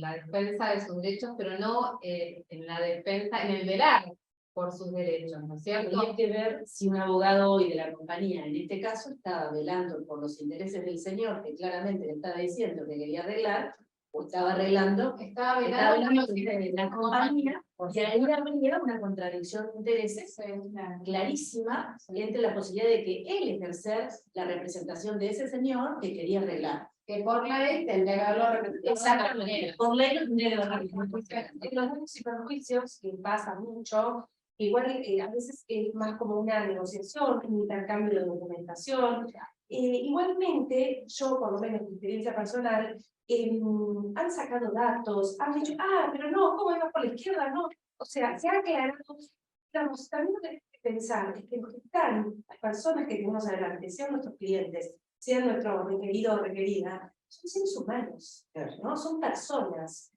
la defensa de sus derechos, pero no en la defensa, en el velar por sus derechos, ¿no es cierto? Y hay que ver si un abogado hoy de la compañía, en este caso, estaba velando por los intereses del señor, que claramente le estaba diciendo que quería arreglar, o estaba arreglando, Estaba velando velando los intereses de la compañía, y ahí habría una contradicción de intereses clarísima entre la posibilidad de que él ejercer la representación de ese señor que quería arreglar. que por ley tendría que haberlo representado. Exactamente, por ley no tendría que haberlo representado. Los daños y perjuicios, que pasa mucho, igual a veces es más como una negociación, un intercambio de documentación. Igualmente, yo por lo menos mi experiencia personal, han sacado datos, han dicho, pero no, ¿cómo iba por la izquierda? No, o sea, se ha aclarado, digamos, también lo que tenemos que pensar es que los que están, las personas que tenemos adelante, sean nuestros clientes, sean nuestro requerido o requerida, son seres humanos, ¿no? Son personas.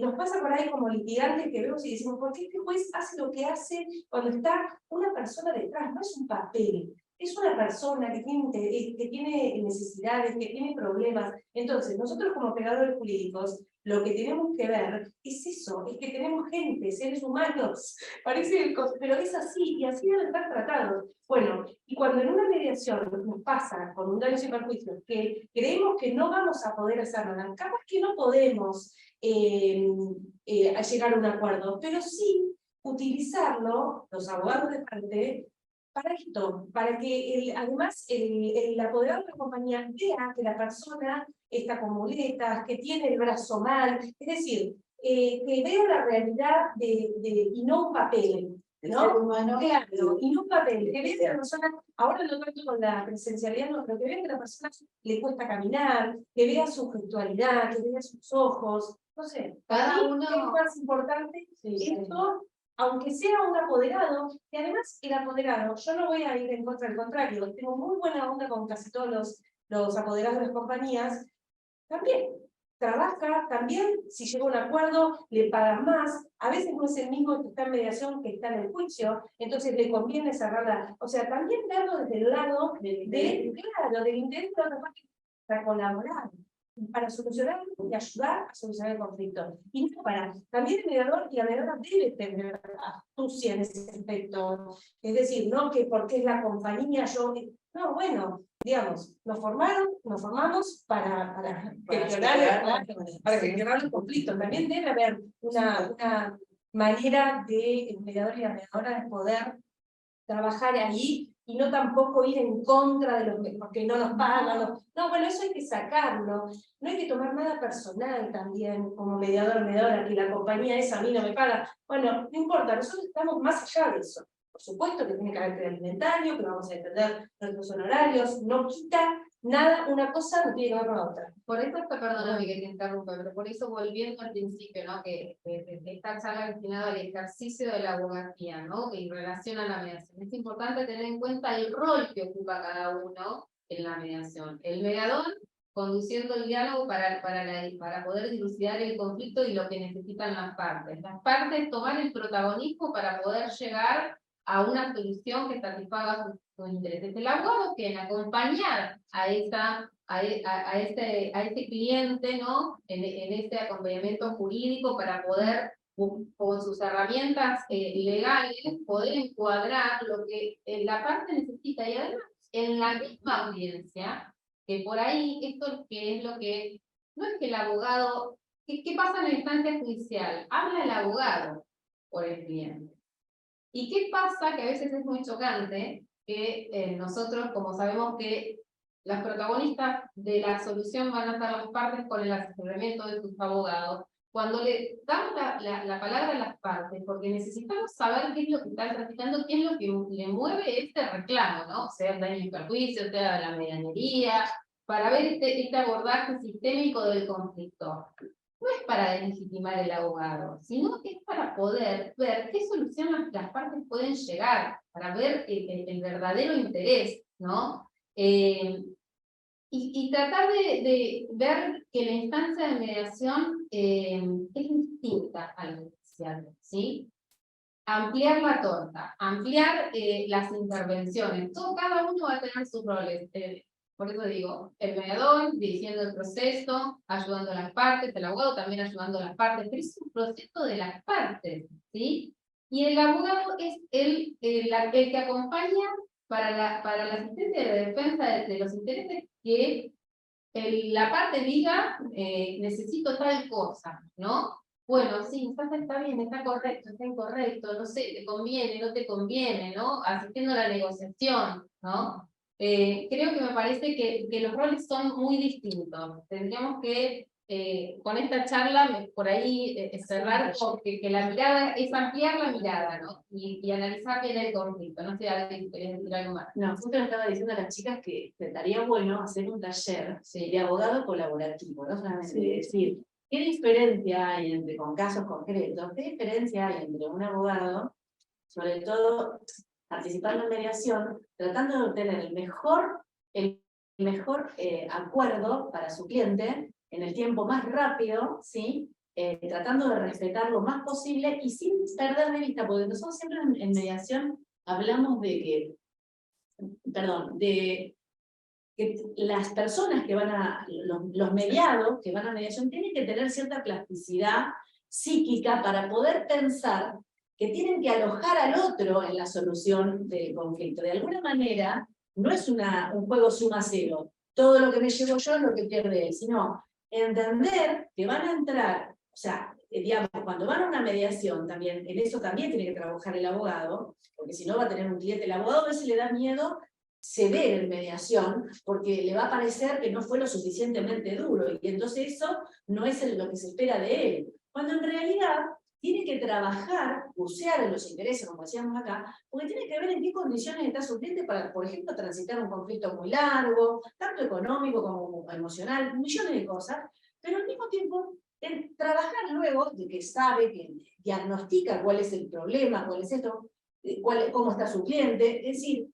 Nos pasa por ahí como litigantes que vemos y decimos, ¿por qué este juez hace lo que hace cuando está una persona detrás? No es un papel, es una persona que tiene necesidades, que tiene problemas. Entonces, nosotros como operadores jurídicos, lo que tenemos que ver es eso, es que tenemos gente, seres humanos, parece, pero es así, y así deben estar tratados. Bueno, y cuando en una mediación nos pasa con un daño y perjuicios que creemos que no vamos a poder hacer nada, capaz que no podemos llegar a un acuerdo, pero sí utilizarlo, los abogados de parte, para esto, para que además el apoderado de la compañía vea que la persona está con muletas, que tiene el brazo mal, es decir, que vea la realidad y no un papel, ¿no? Claro, y no un papel, que vea que la persona, ahora lo trato con la presencialidad, no, pero que vea que la persona le cuesta caminar, que vea su gestualidad, que vea sus ojos, no sé, para mí es más importante esto. Aunque sea un apoderado, y además el apoderado, yo no voy a ir en contra, al contrario, tengo muy buena onda con casi todos los apoderados de las compañías, también trabaja, también si llega a un acuerdo, le pagan más, a veces no es el mismo que está en mediación que está en el juicio, entonces le conviene cerrarla, o sea, también verlo desde el lado del interés de la otra parte para colaborar, para solucionar y ayudar a solucionar el conflicto. Y no para, también el mediador y la mediadora debe tener astucia en ese aspecto. Es decir, no que porque es la compañía, no, bueno, digamos, nos formamos para gestionar el conflicto. También debe haber una manera de el mediador y la mediadora de poder trabajar ahí y no tampoco ir en contra de los porque no nos pagan. No, bueno, eso hay que sacarlo. No hay que tomar nada personal también como mediadora, que la compañía esa a mí no me paga. Bueno, no importa, nosotros estamos más allá de eso. Por supuesto que tiene carácter alimentario, que vamos a defender nuestros honorarios, no quita nada, una cosa no tiene que ver con la otra. Por eso, perdóname que te interrumpa, pero por eso volviendo al principio, ¿no? Que esta charla destinada al ejercicio de la abogacía, ¿no? En relación a la mediación. Es importante tener en cuenta el rol que ocupa cada uno en la mediación. El mediador conduciendo el diálogo para poder dilucidar el conflicto y lo que necesitan las partes. Las partes toman el protagonismo para poder llegar a una solución que satisfaga sus intereses. El abogado que en acompañar a este cliente, ¿no? En este acompañamiento jurídico para poder, con sus herramientas legales, poder encuadrar lo que la parte necesita. Y además, en la misma audiencia, que por ahí esto que es lo que, no es que el abogado, ¿qué pasa en la instancia judicial? Habla el abogado por el cliente. ¿Y qué pasa? Que a veces es muy chocante, que nosotros, como sabemos que las protagonistas de la solución van a estar las partes con el asesoramiento de sus abogados, cuando le damos la palabra a las partes, porque necesitamos saber qué es lo que están practicando, qué es lo que le mueve este reclamo, ¿no? Sea el daño y perjuicio, sea la medianería, para ver este abordaje sistémico del conflicto. No es para deslegitimar el abogado, sino que es para poder ver qué solución las partes pueden llegar, para ver el verdadero interés, ¿no? Y tratar de ver que la instancia de mediación es distinta a la judicial, ¿sí? Ampliar la torta, ampliar las intervenciones. Cada uno va a tener sus roles. Por eso digo, el mediador dirigiendo el proceso, ayudando a las partes, el abogado también ayudando a las partes, pero es un proceso de las partes, ¿sí? Y el abogado es el que acompaña para la asistencia de la defensa de los intereses que la parte diga, necesito tal cosa, ¿no? Bueno, sí, está bien, está correcto, está incorrecto, no sé, te conviene, no te conviene, ¿no? Asistiendo a la negociación, ¿no? Creo que me parece que los roles son muy distintos. Tendríamos que, con esta charla, por ahí cerrar, porque que la mirada es ampliar la mirada, ¿no? Y analizar bien el conflicto. No sé, ¿alguien querés decir algo más? No, justo le estaba diciendo a las chicas que estaría bueno hacer un taller de abogado colaborativo, no solamente decir, ¿qué diferencia hay entre, con casos concretos, qué diferencia hay entre un abogado, sobre todo participando en mediación, tratando de obtener el mejor acuerdo para su cliente en el tiempo más rápido, ¿sí? Tratando de respetar lo más posible y sin perder de vista, porque nosotros siempre en mediación hablamos de que, que las personas que van a, los mediados que van a mediación tienen que tener cierta plasticidad psíquica para poder pensar que tienen que alojar al otro en la solución del conflicto. De alguna manera, no es un juego suma cero. Todo lo que me llevo yo es lo que pierde él, sino entender que van a entrar, o sea, digamos, cuando van a una mediación, también, en eso también tiene que trabajar el abogado, porque si no va a tener un cliente. El abogado a veces le da miedo ceder en mediación, porque le va a parecer que no fue lo suficientemente duro, y entonces eso no es lo que se espera de él. Cuando en realidad tiene que trabajar, bucear en los intereses, como decíamos acá, porque tiene que ver en qué condiciones está su cliente para, por ejemplo, transitar un conflicto muy largo, tanto económico como emocional, millones de cosas, pero al mismo tiempo trabajar luego de que sabe, que diagnostica cuál es el problema, cuál es esto, cómo está su cliente, es decir,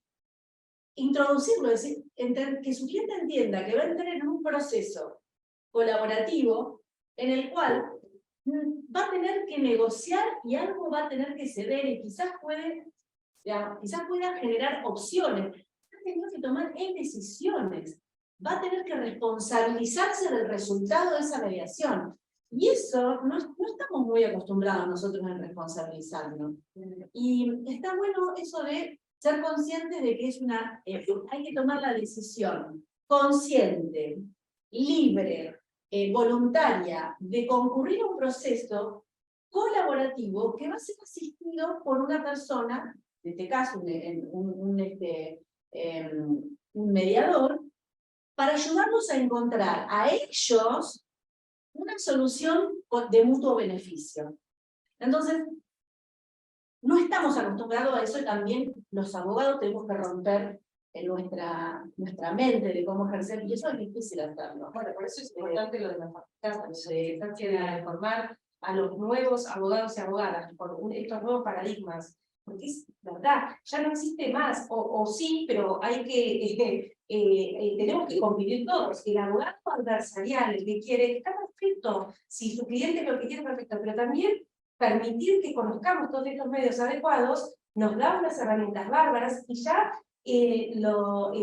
introducirlo, es decir, que su cliente entienda que va a entrar en un proceso colaborativo en el cual va a tener que negociar y algo va a tener que ceder y quizás pueda generar opciones, va a tener que tomar decisiones, va a tener que responsabilizarse del resultado de esa mediación. Y eso no estamos muy acostumbrados nosotros en responsabilizarnos. Y está bueno eso de ser conscientes de que hay que tomar la decisión consciente, libre, voluntaria, de concurrir a un proceso colaborativo que va a ser asistido por una persona, en este caso un mediador, para ayudarlos a encontrar a ellos una solución de mutuo beneficio. Entonces, no estamos acostumbrados a eso, y también los abogados tenemos que romper en nuestra mente de cómo ejercer, y eso es difícil hacerlo. Bueno, por eso es importante lo de la facultad, de formar a los nuevos abogados y abogadas, por estos nuevos paradigmas, porque es verdad, ya no existe más, o sí, pero hay que, tenemos que convivir todos. El abogado adversarial, el que quiere, está perfecto, si su cliente lo que quiere, perfecto, pero también permitir que conozcamos todos estos medios adecuados, nos da unas herramientas bárbaras, y ya lo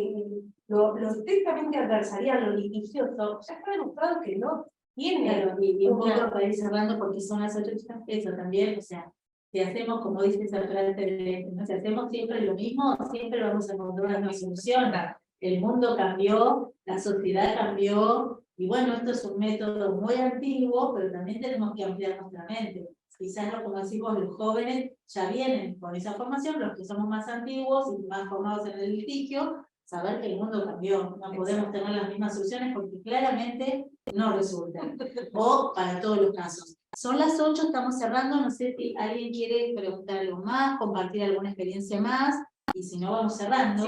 estrictamente adversarial, lo litigioso, ya está demostrado que no tiene. Claro, y un poco para ir cerrando, porque son las 8 chicas, eso también, o sea, si hacemos, como dice esa frase, ¿no? Si hacemos siempre lo mismo, siempre vamos a encontrar una solución. El mundo cambió, la sociedad cambió, y bueno, esto es un método muy antiguo, pero también tenemos que ampliar nuestra mente. Quizás, como decimos, los jóvenes ya vienen con esa formación, los que somos más antiguos y más formados en el litigio, saber que el mundo cambió, no podemos tener las mismas soluciones porque claramente no resultan, o para todos los casos. Son las 8, estamos cerrando, no sé si alguien quiere preguntar algo más, compartir alguna experiencia más, y si no vamos cerrando,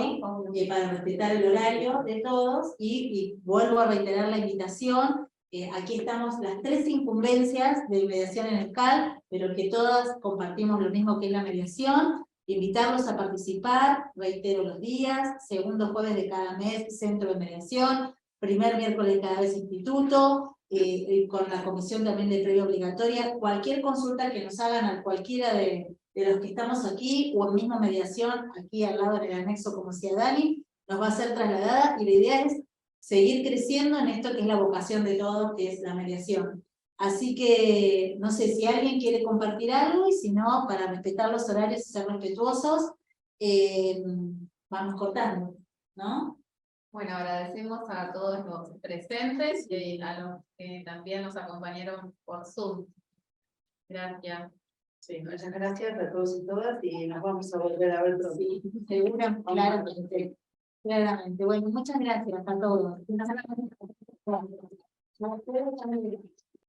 para respetar el horario de todos, y vuelvo a reiterar la invitación. Aquí estamos las 3 incumbencias de mediación en el CAL, pero que todas compartimos lo mismo que es la mediación. Invitarlos a participar, reitero los días, segundo jueves de cada mes, centro de mediación, primer miércoles de cada vez instituto, con la comisión también de previa obligatoria. Cualquier consulta que nos hagan a cualquiera de los que estamos aquí, o en misma mediación, aquí al lado en el anexo, como decía Dani, nos va a ser trasladada, y la idea es seguir creciendo en esto que es la vocación de todos, que es la mediación. Así que, no sé si alguien quiere compartir algo, y si no, para respetar los horarios y ser respetuosos, vamos cortando, ¿no? Bueno, agradecemos a todos los presentes y a los que también nos acompañaron por Zoom. Gracias. Sí, muchas gracias a todos y todas, y nos vamos a volver a ver pronto. Sí, seguro, claramente. Claramente. Bueno, muchas gracias a todos.